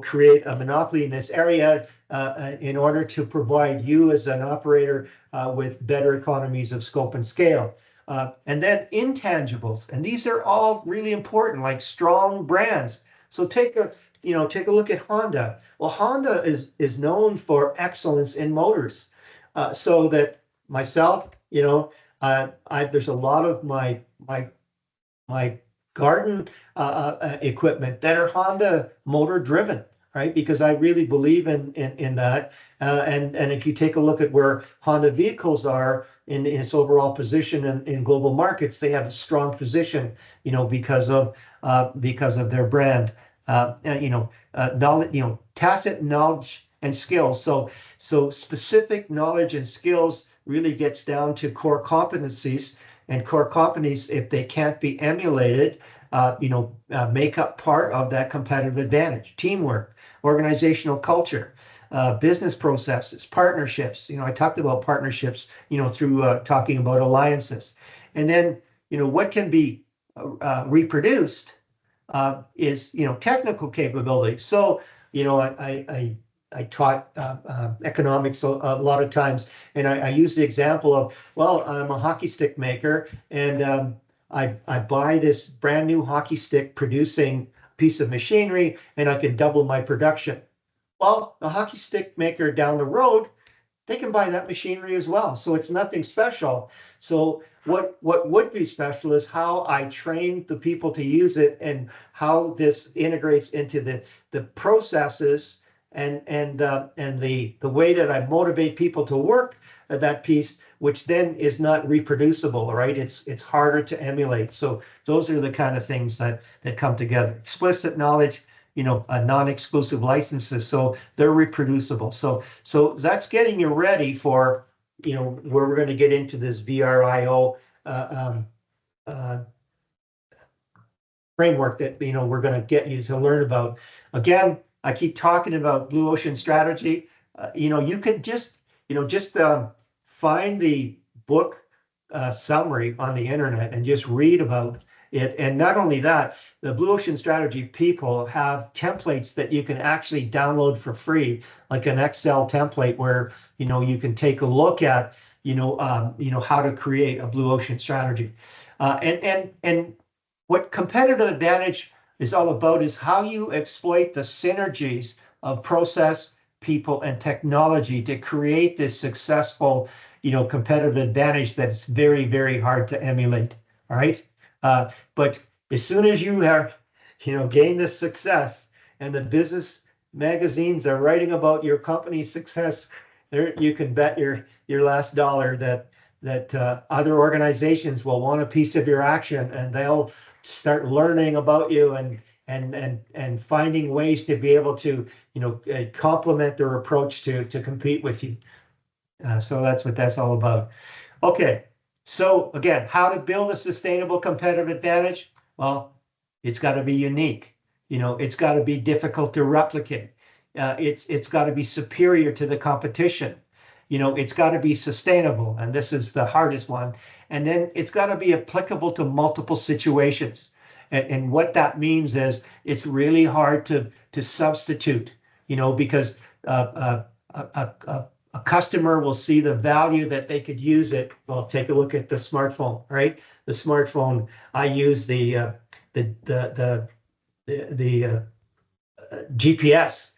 create a monopoly in this area in order to provide you as an operator with better economies of scope and scale. And then intangibles, and these are all really important, like strong brands. So take a look at Honda. Well, Honda is known for excellence in motors, so that myself, there's a lot of my garden equipment that are Honda motor driven, right? Because I really believe in that. And if you take a look at where Honda vehicles are in its overall position in global markets, they have a strong position, because of their brand. Knowledge, tacit knowledge and skills. So specific knowledge and skills really gets down to core competencies, and core competencies, if they can't be emulated, make up part of that competitive advantage. Teamwork, organizational culture, business processes, partnerships. I talked about partnerships, through talking about alliances. And then, what can be reproduced is, technical capability. So, I taught economics a lot of times, and I use the example of, well, I'm a hockey stick maker, and I buy this brand new hockey stick producing piece of machinery, and I can double my production. Well, the hockey stick maker down the road, they can buy that machinery as well. So it's nothing special. So what would be special is how I train the people to use it, and how this integrates into the processes and the way that I motivate people to work at that piece, which then is not reproducible, right? It's harder to emulate. So those are the kind of things that come together. Explicit knowledge, non-exclusive licenses, so they're reproducible. So that's getting you ready for, where we're going to get into this VRIO framework that, we're going to get you to learn about. Again, I keep talking about blue ocean strategy. You could just find the book summary on the internet and just read about it. And not only that, the blue ocean strategy people have templates that you can actually download for free, like an Excel template where, you can take a look at, how to create a blue ocean strategy. And what competitive advantage is all about is how you exploit the synergies of process, people, and technology to create this successful, competitive advantage that's very, very hard to emulate. All right. But as soon as you have, gained this success, and the business magazines are writing about your company's success, there you can bet your last dollar that other organizations will want a piece of your action, and they'll start learning about you and finding ways to be able to, complement their approach to compete with you. So that's what that's all about. Okay, so again, how to build a sustainable competitive advantage? Well, it's got to be unique. It's got to be difficult to replicate. It's got to be superior to the competition. It's got to be sustainable, and this is the hardest one. And then it's got to be applicable to multiple situations. And what that means is it's really hard to substitute, because a customer will see the value that they could use it. Well, take a look at the smartphone, right? The smartphone, I use the GPS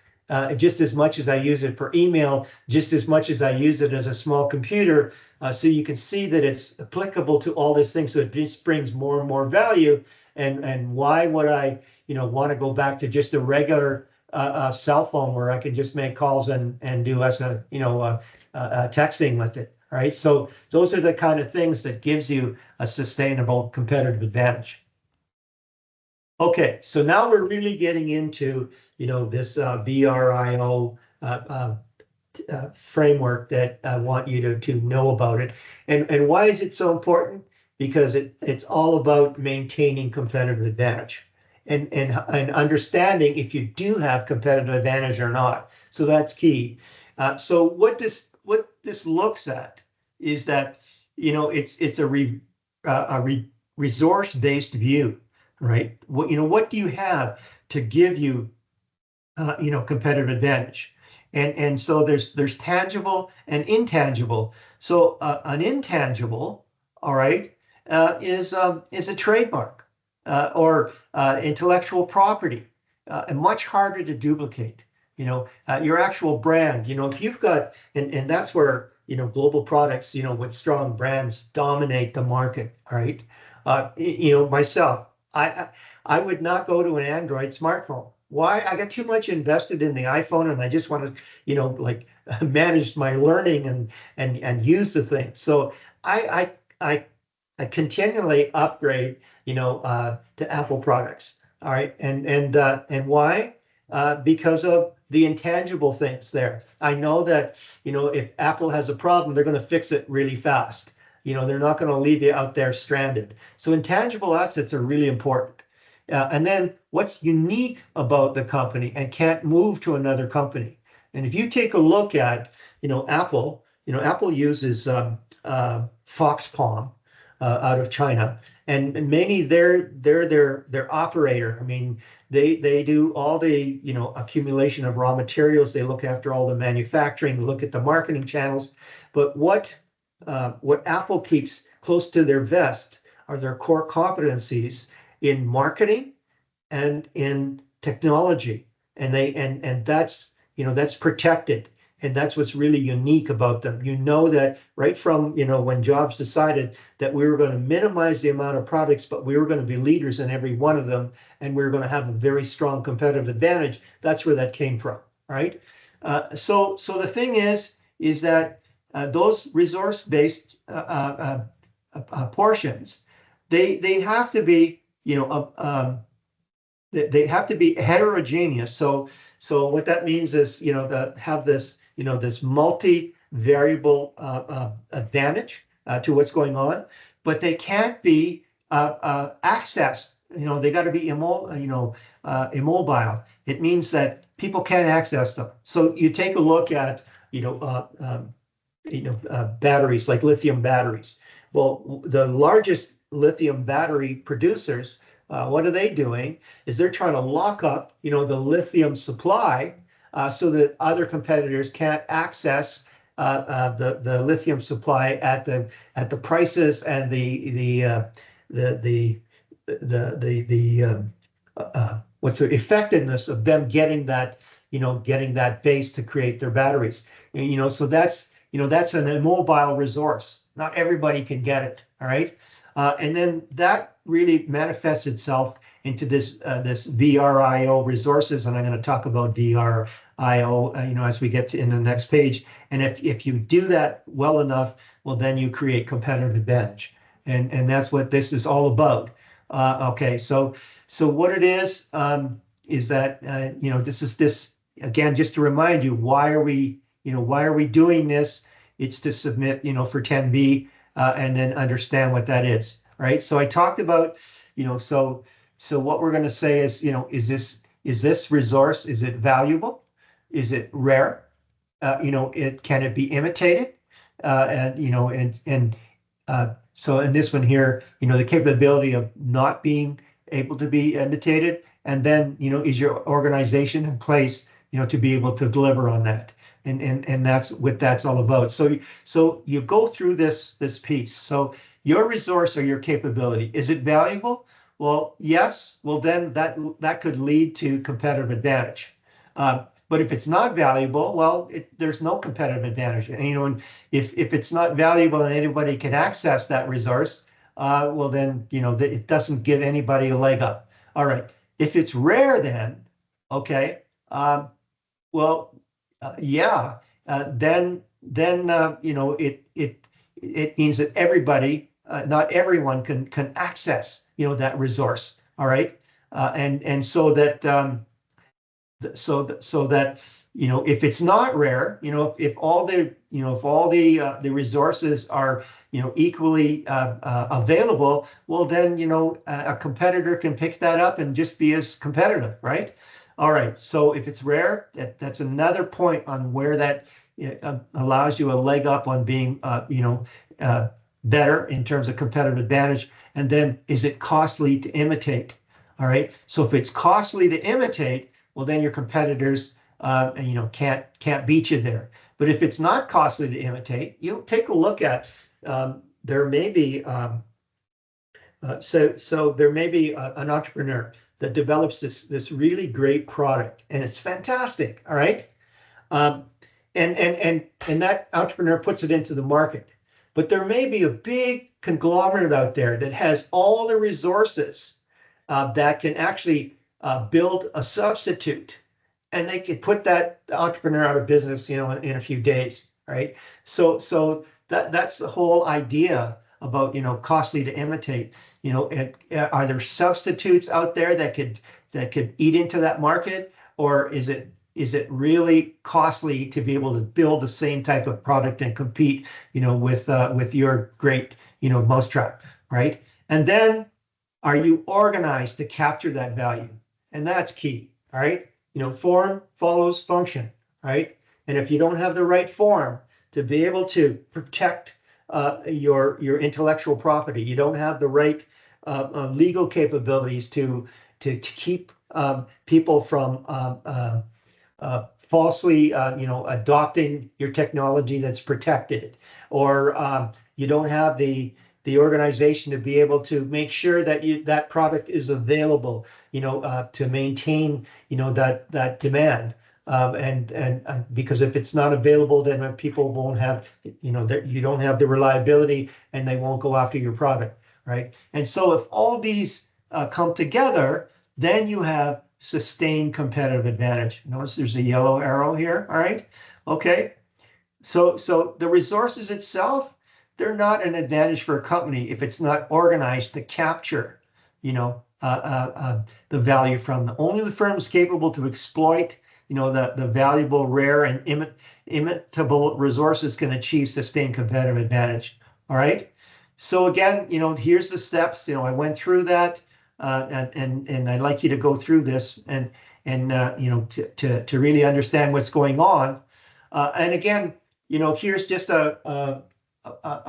just as much as I use it for email, just as much as I use it as a small computer. So you can see that it's applicable to all these things. So it just brings more and more value. And why would I, want to go back to just a regular cell phone where I can just make calls and do texting with it, right? So those are the kind of things that gives you a sustainable competitive advantage. Okay, so now we're really getting into, this VRIO framework that I want you to know about it. And why is it so important? Because it's all about maintaining competitive advantage and understanding if you do have competitive advantage or not. So that's key. So what this looks at is that, it's a resource-based view, right? What do you have to give you competitive advantage. And so there's tangible and intangible. So an intangible, all right, is a trademark or intellectual property, and much harder to duplicate. Your actual brand. If you've got, and that's where global products, with strong brands dominate the market. All right, myself, I would not go to an Android smartphone. Why? I got too much invested in the iPhone, and I just want to, like manage my learning and use the thing. So I I I, I continually upgrade, to Apple products. All right, and why? Because of the intangible things there. I know that, if Apple has a problem, they're going to fix it really fast. They're not going to leave you out there stranded. So intangible assets are really important. And then what's unique about the company and can't move to another company. And if you take a look at, Apple, Apple uses Foxconn out of China, and many they're their operator. I mean, they do all the accumulation of raw materials. They look after all the manufacturing, look at the marketing channels. But what Apple keeps close to their vest are their core competencies in marketing and in technology, and that's protected, and that's what's really unique about them. That right from when Jobs decided that we were going to minimize the amount of products, but we were going to be leaders in every one of them, and we were going to have a very strong competitive advantage. That's where that came from, right? So the thing is that those resource-based portions, they have to be they have to be heterogeneous. So what that means is, have this, this multi-variable advantage to what's going on, but they can't be accessed. They got to be immobile. It means that people can't access them. So you take a look at, batteries like lithium batteries. Well, the largest lithium battery producers, what are they doing? Is they're trying to lock up, the lithium supply, so that other competitors can't access the lithium supply at the prices and the what's the effectiveness of them getting that base to create their batteries. So that's an immobile resource. Not everybody can get it. All right. And then that really manifests itself into this VRIO resources, and I'm going to talk about VRIO, as we get to in the next page. And if you do that well enough, well, then you create competitive advantage, and that's what this is all about. Okay, so what it is that this again, just to remind you, why are we doing this? It's to submit, for 10B, and then understand what that is. Right. So I talked about, so what we're going to say is, is this resource, is it valuable? Is it rare? Can it be imitated? So in this one here, the capability of not being able to be imitated, and then, is your organization in place, to be able to deliver on that? And that's what that's all about. So you go through this piece. So your resource or your capability, is it valuable? Well, yes. Well, then that could lead to competitive advantage. But if it's not valuable, well, there's no competitive advantage. And if it's not valuable and anybody can access that resource, well, then it doesn't give anybody a leg up. All right. If it's rare, then okay. Well, yeah, then it means that everybody, not everyone can access that resource. All right. and so that so that if it's not rare, if all the resources are equally available, well then a competitor can pick that up and just be as competitive, right? All right, so if it's rare, that's another point on where that allows you a leg up on being better in terms of competitive advantage. And then, is it costly to imitate? All right, so if it's costly to imitate, well then your competitors can't beat you there. But if it's not costly to imitate, you take a look at there may be there may be an entrepreneur that develops this really great product and it's fantastic. All right, um, and that entrepreneur puts it into the market. But there may be a big conglomerate out there that has all the resources that can actually build a substitute, and they could put that entrepreneur out of business, in a few days, right? So that's the whole idea about costly to imitate. Are there substitutes out there that could eat into that market, or is it really costly to be able to build the same type of product and compete, with your great, mousetrap, right? And then, are you organized to capture that value? And that's key, all right? Form follows function, right? And if you don't have the right form to be able to protect your intellectual property, you don't have the right legal capabilities to keep people from falsely, adopting your technology that's protected, or you don't have the organization to be able to make sure that that product is available, to maintain, that demand. And because if it's not available, then people won't have, you don't have the reliability, and they won't go after your product, right? And so if all these come together, then you have sustained competitive advantage. Notice there's a yellow arrow here, all right? Okay, so the resources itself, they're not an advantage for a company if it's not organized to capture, the value from them. Only the firms capable to exploit, the valuable, rare, and imitable resources can achieve sustained competitive advantage. All right. So again, here's the steps. I went through that, and I'd like you to go through this and to really understand what's going on. And again, here's just a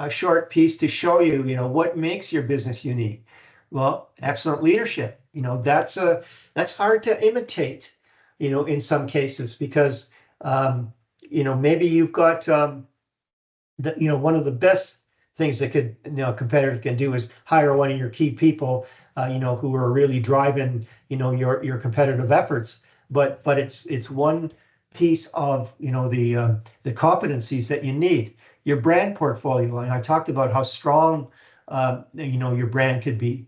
short piece to show you, what makes your business unique. Well, excellent leadership. That's hard to imitate, in some cases, because maybe you've got one of the best things that a competitor can do is hire one of your key people, who are really driving, your competitive efforts. But it's one piece of, the competencies that you need. Your brand portfolio, and I talked about how strong, your brand could be.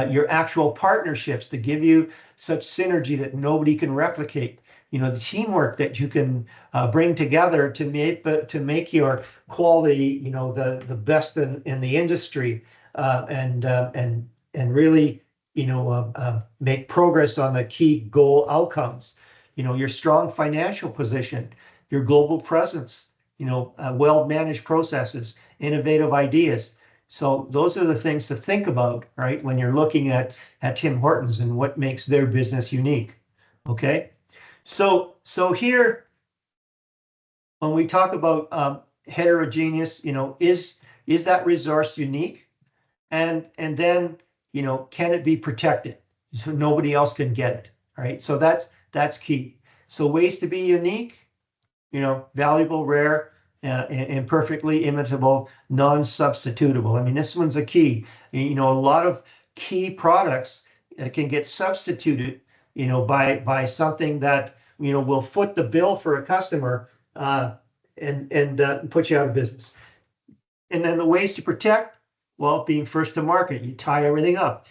Your actual partnerships to give you such synergy that nobody can replicate. The teamwork that you can bring together to make your quality, the best in the industry, and really, make progress on the key goal outcomes. Your strong financial position, your global presence, well-managed processes, innovative ideas. So those are the things to think about, right, when you're looking at Tim Hortons and what makes their business unique. Okay, so here, when we talk about heterogeneous, is that resource unique, and then can it be protected so nobody else can get it? All right, so that's key. So ways to be unique, valuable, rare, and perfectly imitable, non-substitutable. I mean, this one's a key. A lot of key products can get substituted, by something that will foot the bill for a customer, and put you out of business. And then the ways to protect, well, being first to market, you tie everything up.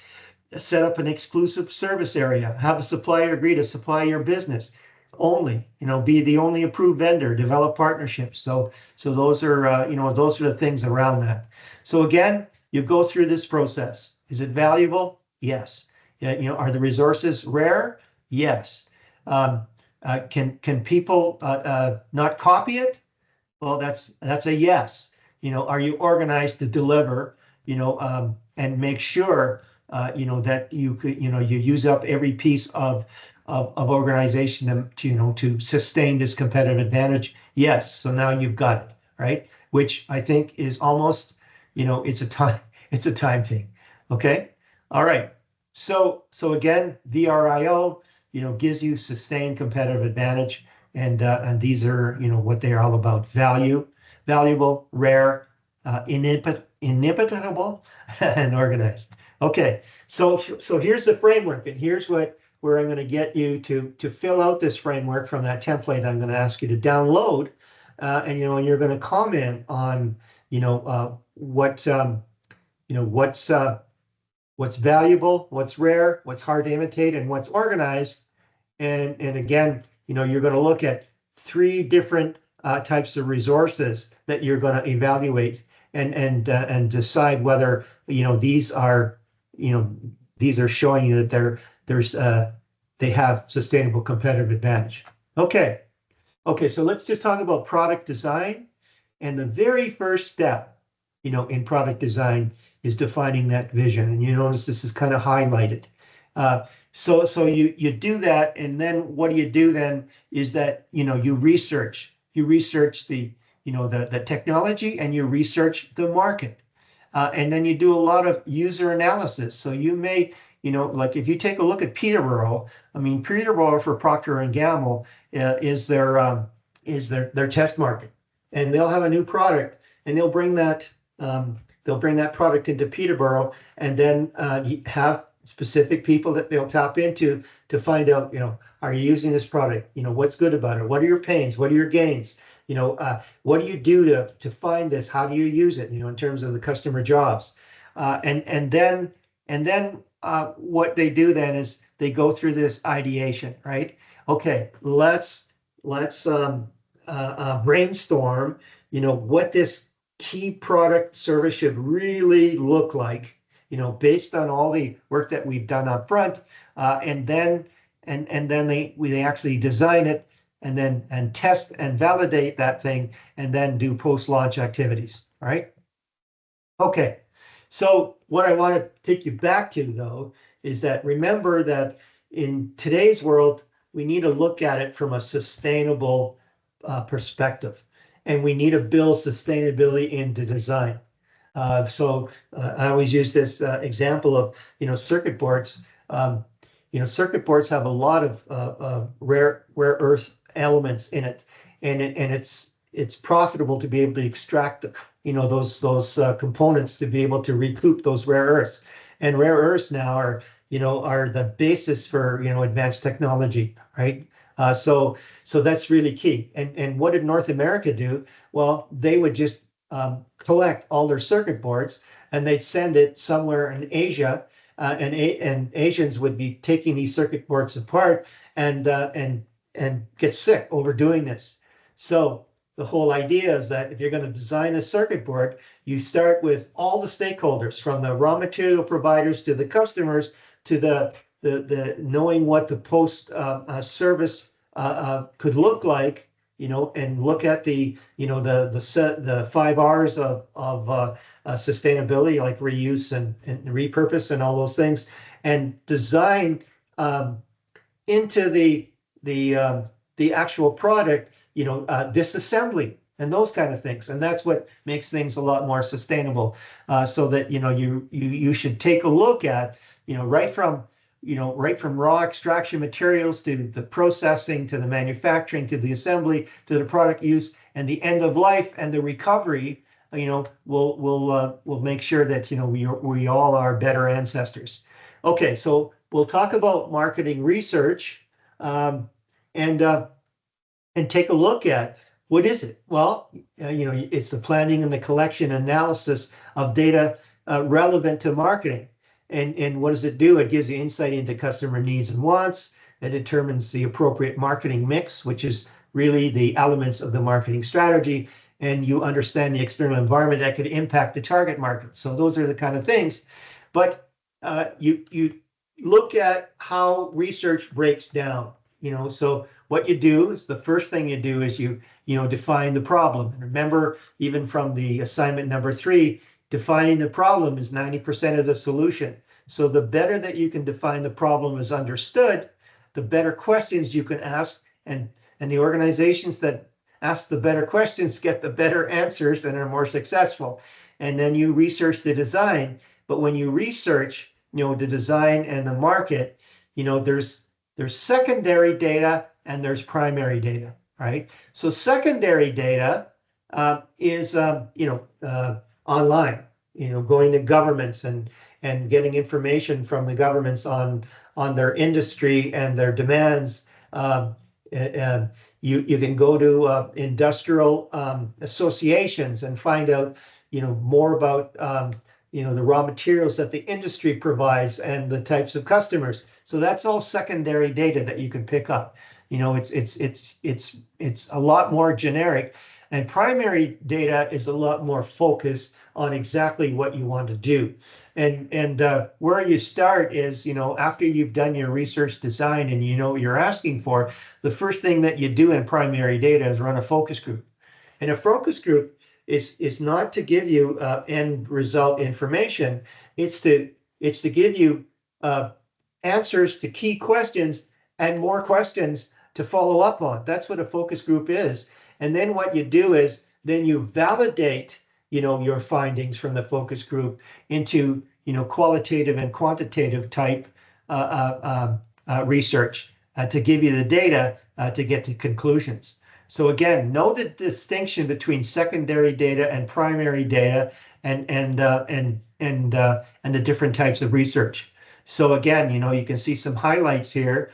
Set up an exclusive service area. Have a supplier agree to supply your business only. Be the only approved vendor. Develop partnerships. So those are those are the things around that. So again, you go through this process. Is it valuable? Yes. Are the resources rare? Yes. Can people not copy it? Well, that's a yes. Are you organized to deliver? And make sure that you use up every piece of organization to sustain this competitive advantage. Yes. So now you've got it, right? Which I think is almost, it's a time it's a time thing. Okay. All right. So again, VRIO, gives you sustained competitive advantage. And these are, what they are all about: valuable, rare, inimitable, and organized. Okay, so here's the framework, and here's where I'm going to get you to fill out this framework from that template I'm going to ask you to download, and you're going to comment on, what's valuable, what's rare, what's hard to imitate, and what's organized. And again, you're going to look at three different types of resources that you're going to evaluate and decide whether these are showing you that they have sustainable competitive advantage. Okay, so let's just talk about product design. And the very first step, in product design is defining that vision. And you notice this is kind of highlighted. So you do that, and then what do you do then is that you research the technology, and you research the market, and then you do a lot of user analysis. So you may like if you take a look at Peterborough, I mean Peterborough for Procter and Gamble is their test market, and they'll have a new product, and they'll bring that product into Peterborough, and then have specific people that they'll tap into to find out, are you using this product? What's good about it? What are your pains? What are your gains? What do you do to find this? How do you use it? In terms of the customer jobs, and then what they do then is they go through this ideation, right? Okay, let's brainstorm, what this key product service should really look like, based on all the work that we've done up front, and then they actually design it, and test and validate that thing, and then do post-launch activities. All right. Okay. So what I want to take you back to, though, is that remember that in today's world, we need to look at it from a sustainable perspective, and we need to build sustainability into design. So I always use this example of circuit boards. Circuit boards have a lot of rare earth elements in it, and it's profitable to be able to extract those components to be able to recoup those rare earths. And rare earths now are the basis for advanced technology, right? So that's really key. And what did North America do? Well, they would just collect all their circuit boards, and they'd send it somewhere in Asia, and Asians would be taking these circuit boards apart and get sick over doing this. So the whole idea is that if you're going to design a circuit board, you start with all the stakeholders, from the raw material providers to the customers to the knowing what the post service could look like, and look at the 5 R's of sustainability, like reuse and repurpose and all those things, and design into the actual product, disassembly and those kind of things. And that's what makes things a lot more sustainable. So that you should take a look at right from raw extraction materials to the processing, to the manufacturing, to the assembly, to the product use, and the end of life and the recovery. We'll make sure that we all are better ancestors. Okay, so we'll talk about marketing research, and take a look at what is it. Well, it's the planning and the collection analysis of data relevant to marketing. And what does it do? It gives you insight into customer needs and wants. It determines the appropriate marketing mix, which is really the elements of the marketing strategy. And you understand the external environment that could impact the target market. So those are the kind of things. But look at how research breaks down. So what you do is the first thing you do is you define the problem. And remember, even from the assignment number 3, defining the problem is 90% of the solution. So the better that you can define the problem is understood, the better questions you can ask, and the organizations that ask the better questions get the better answers and are more successful. And then you research the design. But when you research, the design and the market, there's secondary data and there's primary data, right? So secondary data is online, going to governments and getting information from the governments on their industry and their demands. You can go to industrial associations and find out more about the raw materials that the industry provides and the types of customers. So that's all secondary data that you can pick up. It's a lot more generic, and primary data is a lot more focused on exactly what you want to do. And where you start is, after you've done your research design and you know what you're asking for, the first thing that you do in primary data is run a focus group. And a focus group is not to give you end result information. It's to give you answers to key questions and more questions to follow up on. That's what a focus group is. And then what you do is then you validate your findings from the focus group into qualitative and quantitative type research to give you the data to get to conclusions. So again, know the distinction between secondary data and primary data, and the different types of research. So again, you can see some highlights here.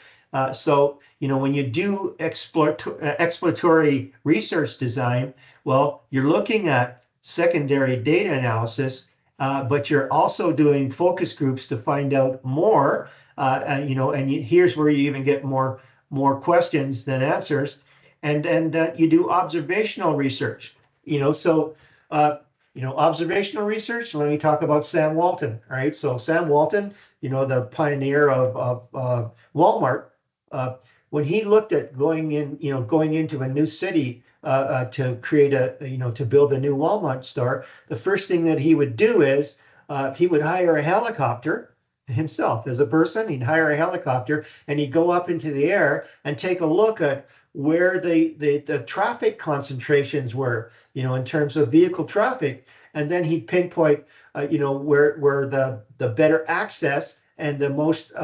So when you do exploratory research design, well, you're looking at secondary data analysis, but you're also doing focus groups to find out more. Here's where you even get more questions than answers. And you do observational research. Observational research. Let me talk about Sam Walton. All right, so Sam Walton, the pioneer of Walmart, when he looked at going into a new city to create to build a new Walmart store, the first thing that he would do is he would hire a helicopter himself as a person. He'd hire a helicopter and he'd go up into the air and take a look at where the traffic concentrations were, in terms of vehicle traffic, and then he'd pinpoint, where the better access and the most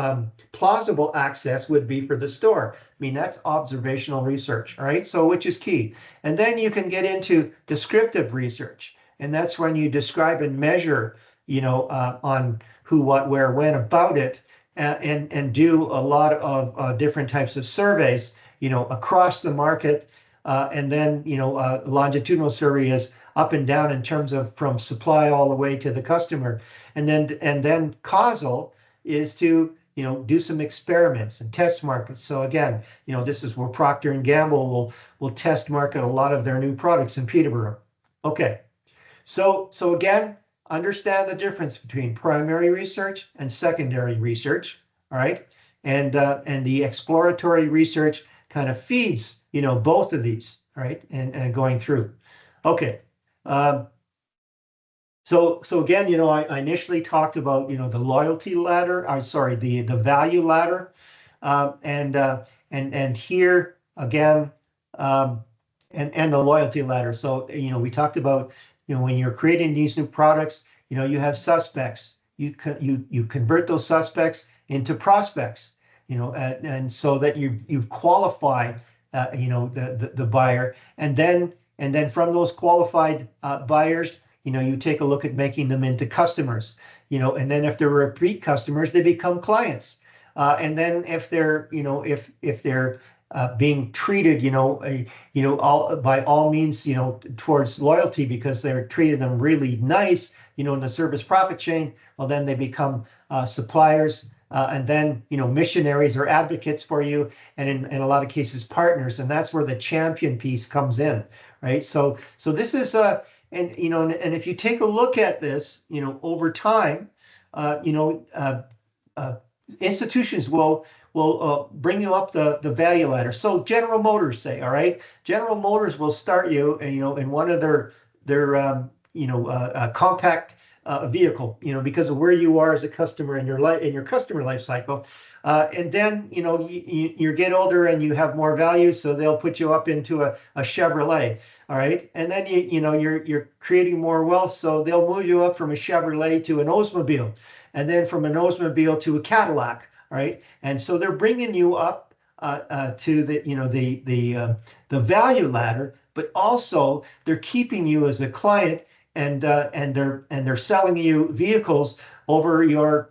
plausible access would be for the store. I mean, that's observational research, all right? So, which is key. And then you can get into descriptive research, and that's when you describe and measure, on who, what, where, when about it, and do a lot of different types of surveys, across the market, and then longitudinal survey is up and down in terms of from supply all the way to the customer, and then causal is to do some experiments and test markets. So again, this is where Procter and Gamble will test market a lot of their new products in Peterborough. Okay, so again, understand the difference between primary research and secondary research. All right, and the exploratory research kind of feeds both of these, right, and going through. Okay. So again, I initially talked about the loyalty ladder. I'm sorry, the value ladder, and here again, and the loyalty ladder. So we talked about when you're creating these new products, you have suspects. You convert those suspects into prospects. And so that you qualify the buyer, and then from those qualified buyers, you take a look at making them into customers, and then if they're repeat customers, they become clients, and then if they're if they're being treated all by all means towards loyalty because they're treating them really nice in the service profit chain, well then they become suppliers, and then missionaries or advocates for you, and in a lot of cases partners, and that's where the champion piece comes in, right? So this is and if you take a look at this over time, institutions will bring you up the value ladder. So General Motors, say, all right, General Motors will start you, in one of their compact vehicle, because of where you are as a customer in your customer life cycle. And then, you get older and you have more value, so they'll put you up into a Chevrolet. All right. And then you're creating more wealth, so they'll move you up from a Chevrolet to an Oldsmobile, and then from an Oldsmobile to a Cadillac. All right. And so they're bringing you up to the value ladder, but also they're keeping you as a client, and they're selling you vehicles over your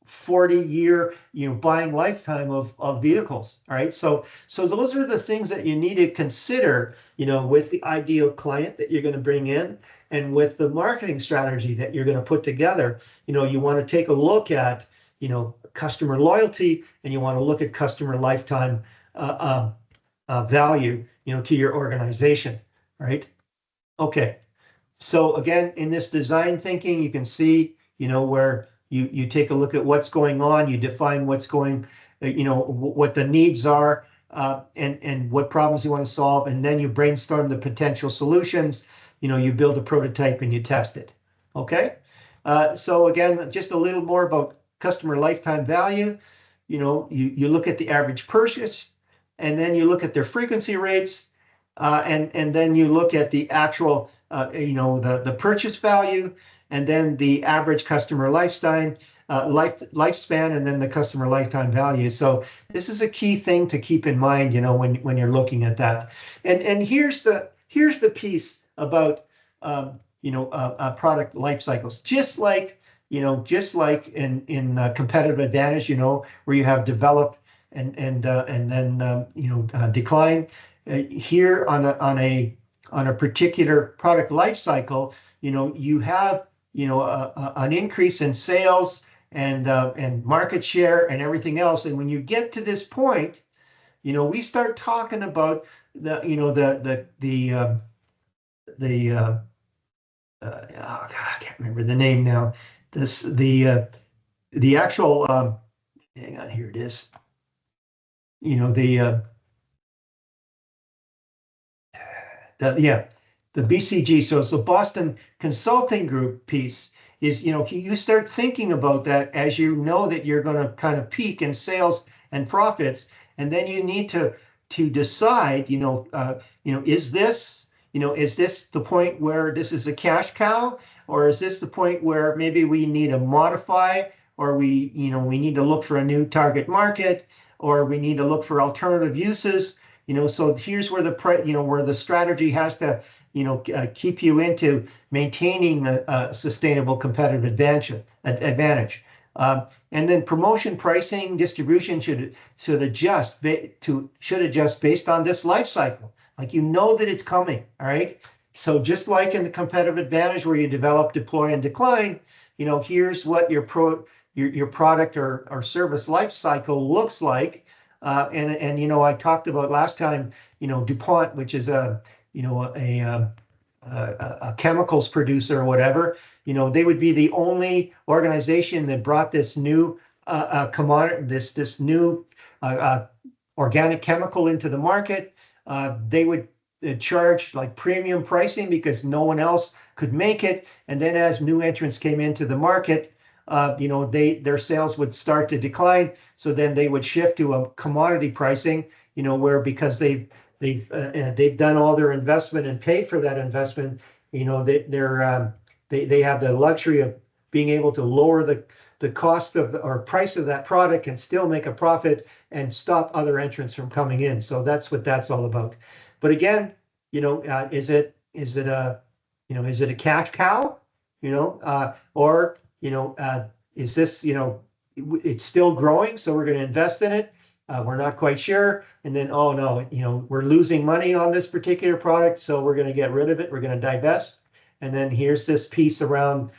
40-year buying lifetime of vehicles. All right. So those are the things that you need to consider, with the ideal client that you're going to bring in, and with the marketing strategy that you're going to put together. You want to take a look at customer loyalty, and you want to look at customer lifetime value to your organization. Right. Okay. So again, in this design thinking, you can see, where you take a look at what's going on, you define what's going, what the needs are, and what problems you want to solve, and then you brainstorm the potential solutions. You build a prototype and you test it. Okay. So again, just a little more about customer lifetime value. You look at the average purchase, and then you look at their frequency rates, and then you look at the actual, the purchase value, and then the average customer lifespan, and then the customer lifetime value. So this is a key thing to keep in mind, when you're looking at that. And here's the piece about product life cycles. Just like in competitive advantage, where you have developed and then decline. Here on a particular product life cycle, you have an increase in sales and market share and everything else. And when you get to this point, we start talking about oh God, I can't remember the name now. The actual hang on, here it is. The BCG. So Boston Consulting Group piece is, you start thinking about that as you know that you're going to kind of peak in sales and profits, and then you need to decide, is this the point where this is a cash cow, or is this the point where maybe we need to modify, or we need to look for a new target market, or we need to look for alternative uses. So here's where where the strategy has to, keep you into maintaining a sustainable competitive advantage. And then promotion, pricing, distribution should adjust based on this life cycle. Like, that it's coming. All right. So just like in the competitive advantage where you develop, deploy, and decline, here's what your product or service life cycle looks like. And I talked about last time, DuPont, which is a chemicals producer or whatever, they would be the only organization that brought this new commodity, this new organic chemical into the market. They would charge like premium pricing because no one else could make it. And then as new entrants came into the market, their sales would start to decline. So then they would shift to a commodity pricing, where because they've done all their investment and paid for that investment, they have the luxury of being able to lower the cost of or price of that product and still make a profit and stop other entrants from coming in. So that's what that's all about. But again, is it a cash cow, or is this, it's still growing, so we're going to invest in it. We're not quite sure. And then, oh no, we're losing money on this particular product, so we're going to get rid of it. We're going to divest. And then here's this piece around,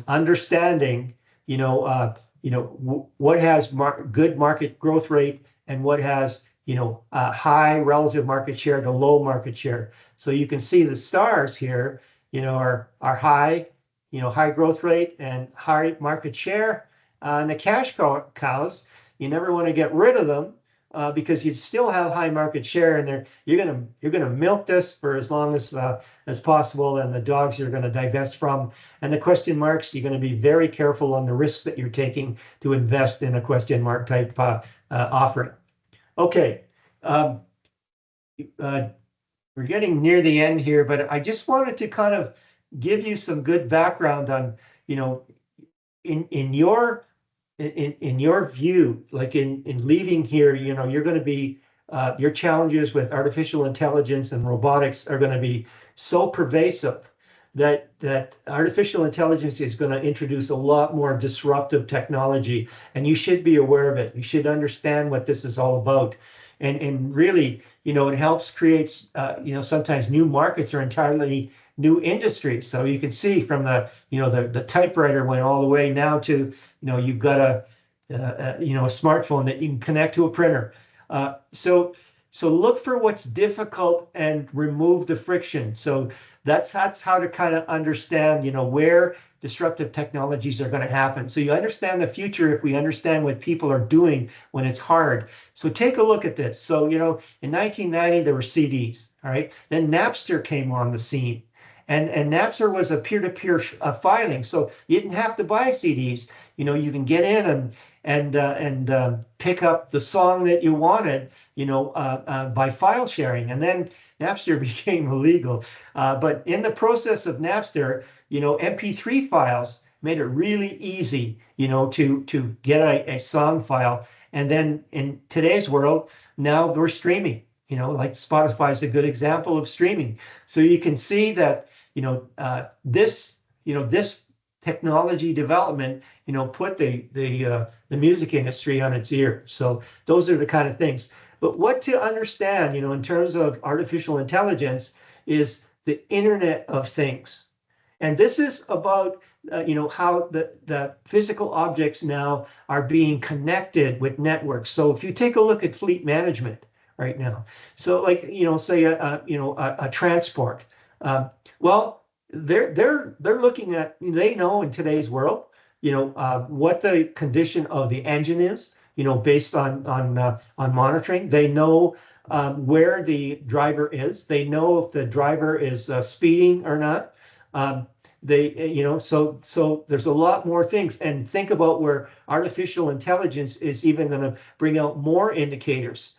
understanding, what has good market growth rate and what has, high relative market share to low market share. So you can see the stars here, are high, high growth rate and high market share. And the cash cows, you never want to get rid of them because you still have high market share, and you're gonna milk this for as long as possible, and the dogs you're going to divest from. And the question marks, you're going to be very careful on the risk that you're taking to invest in a question mark type offering. Okay. Um, uh, we're getting near the end here, but I just wanted to kind of give you some good background on, you know, in your view, like in leaving here, you know, you're going to be your challenges with artificial intelligence and robotics are going to be so pervasive that artificial intelligence is going to introduce a lot more disruptive technology, and you should be aware of it. You should understand what this is all about, and really, you know, it helps creates you know, sometimes new markets or entirely new industries. So you can see from the, you know, the typewriter went all the way now to, you know, you've got you know, a smartphone that you can connect to a printer. So look for what's difficult and remove the friction. So that's how to kind of understand, you know, where disruptive technologies are going to happen. So you understand the future if we understand what people are doing when it's hard. So take a look at this. So, you know, in 1990, there were CDs, all right? Then Napster came on the scene. And Napster was a peer-to-peer filing, so you didn't have to buy CDs. You know, you can get in and pick up the song that you wanted, you know, by file sharing. And then Napster became illegal. But in the process of Napster, you know, MP3 files made it really easy, you know, to get a song file. And then in today's world, now we're streaming. You know, like Spotify is a good example of streaming. So you can see that, you know, this technology development, you know, put the music industry on its ear. So those are the kind of things. But what to understand, you know, in terms of artificial intelligence is the Internet of Things. And this is about, you know, how the physical objects now are being connected with networks. So if you take a look at fleet management right now, so like, you know, say a transport. Well, they're looking at, they know in today's world, you know, what the condition of the engine is, you know, based on monitoring. They know where the driver is. They know if the driver is speeding or not. You know, so there's a lot more things. And think about where artificial intelligence is even going to bring out more indicators.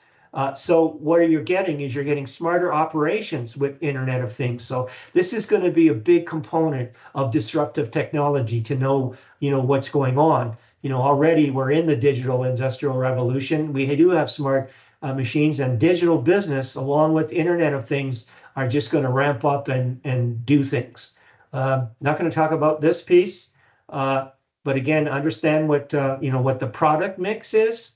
So what you're getting is you're getting smarter operations with Internet of Things. So this is going to be a big component of disruptive technology to know, you know, what's going on. You know, already we're in the digital industrial revolution. We do have smart machines, and digital business, along with Internet of Things, are just going to ramp up and do things. Not going to talk about this piece, but again, understand what you know, what the product mix is.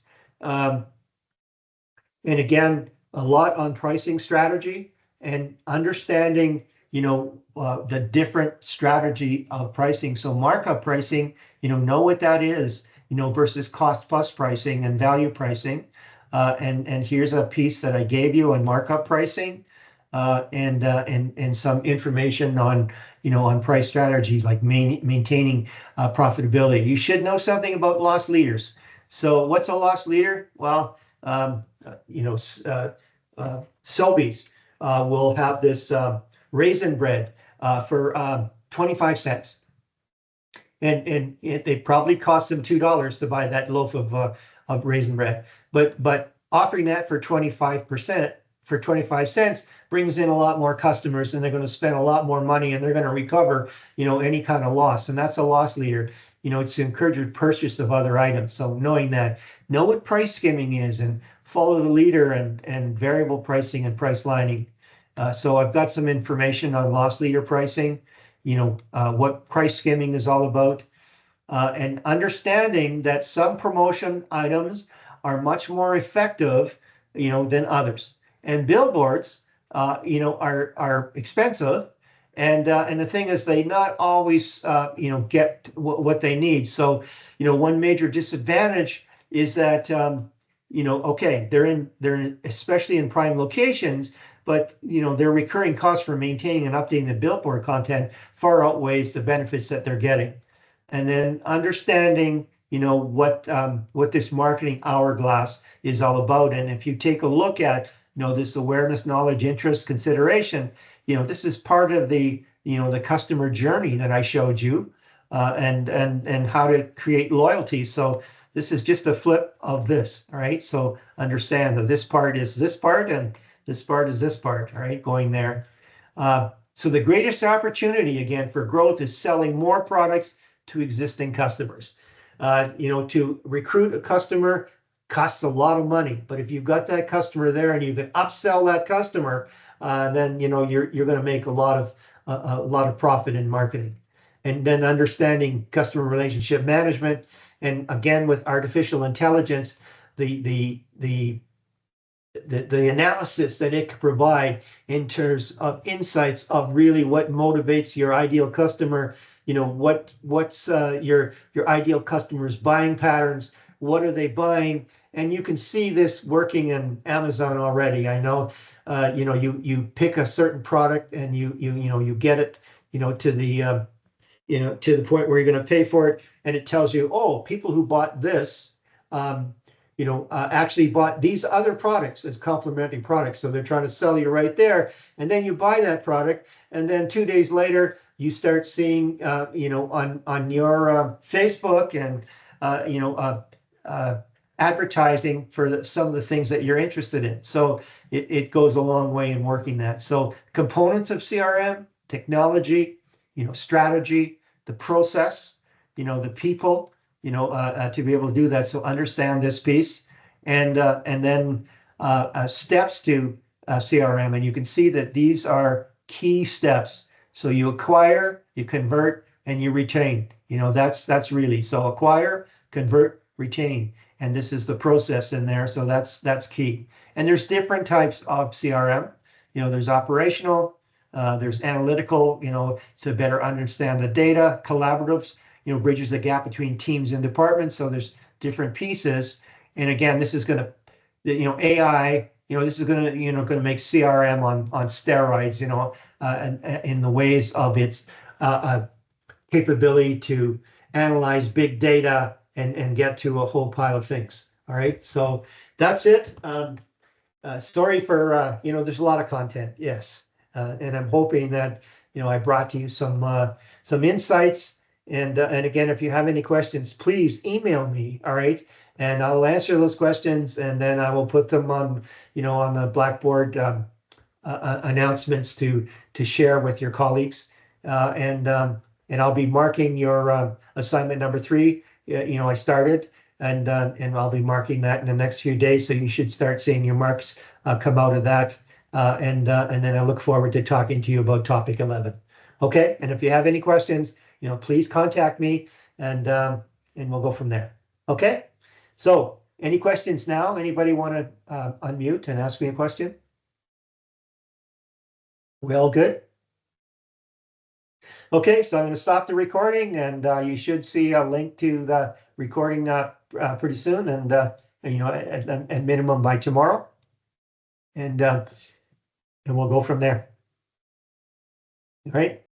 And again, a lot on pricing strategy and understanding, you know, the different strategy of pricing. So markup pricing, you know what that is, you know, versus cost plus pricing and value pricing. And here's a piece that I gave you on markup pricing, and some information on, you know, on price strategies like maintaining profitability. You should know something about loss leaders. So what's a loss leader? Well, you know, Sobeys will have this raisin bread for 25 cents. And they probably cost them $2 to buy that loaf of raisin bread. But offering that for 25% for 25 cents brings in a lot more customers, and they're going to spend a lot more money, and they're going to recover, you know, any kind of loss. And that's a loss leader. You know, it's to encourage the purchase of other items. So knowing that, know what price skimming is, and follow the leader and variable pricing and price lining. So I've got some information on loss leader pricing, you know, what price skimming is all about, and understanding that some promotion items are much more effective, you know, than others. And billboards, you know, are expensive. And the thing is, they not always, you know, get what they need. So, you know, one major disadvantage is that, you know, okay, they're in especially in prime locations, but you know, their recurring costs for maintaining and updating the billboard content far outweighs the benefits that they're getting. And then understanding, what this marketing hourglass is all about. And if you take a look at, this awareness, knowledge, interest, consideration, this is part of the customer journey that I showed you, and how to create loyalty. So this is just a flip of this, all right? So understand that this part is this part and this part is this part, all right, going there. So the greatest opportunity, again, for growth is selling more products to existing customers. To recruit a customer costs a lot of money, but if you've got that customer there and you can upsell that customer, then you're going to make a lot of profit in marketing. And then understanding customer relationship management, and again with artificial intelligence, the analysis that it can provide in terms of insights of really what motivates your ideal customer, what's your ideal customer's buying patterns, what are they buying, and you can see this working in Amazon already. I know, you pick a certain product and you get it, to the point where you're going to pay for it, and it tells you, oh, people who bought this, actually bought these other products as complementary products. So they're trying to sell you right there, and then you buy that product, and then 2 days later you start seeing, on your Facebook and advertising for some of the things that you're interested in. So it goes a long way in working that. So components of CRM, technology, strategy, the process, the people, to be able to do that. So understand this piece, and then steps to CRM. And you can see that these are key steps. So you acquire, you convert, and you retain. That's really, so acquire, convert, retain. And this is the process in there. So that's key. And there's different types of CRM. There's operational, there's analytical, to better understand the data, collaboratives, bridges the gap between teams and departments. So there's different pieces. And again, this is going to, AI, this is going to make CRM on steroids, and in the ways of its capability to analyze big data and get to a whole pile of things. All right, so that's it. Sorry for, there's a lot of content, yes. And I'm hoping that, I brought to you some insights. And again, if you have any questions, please email me, all right? And I'll answer those questions, and then I will put them on, on the Blackboard announcements to share with your colleagues. And I'll be marking your assignment number 3. I started, and I'll be marking that in the next few days. So you should start seeing your marks come out of that. And then I look forward to talking to you about topic 11. Okay, and if you have any questions, please contact me, and we'll go from there. Okay, so any questions now? Anybody want to unmute and ask me a question? We all good? Okay, so I'm going to stop the recording, and you should see a link to the recording pretty soon, and at minimum by tomorrow, and we'll go from there. All right.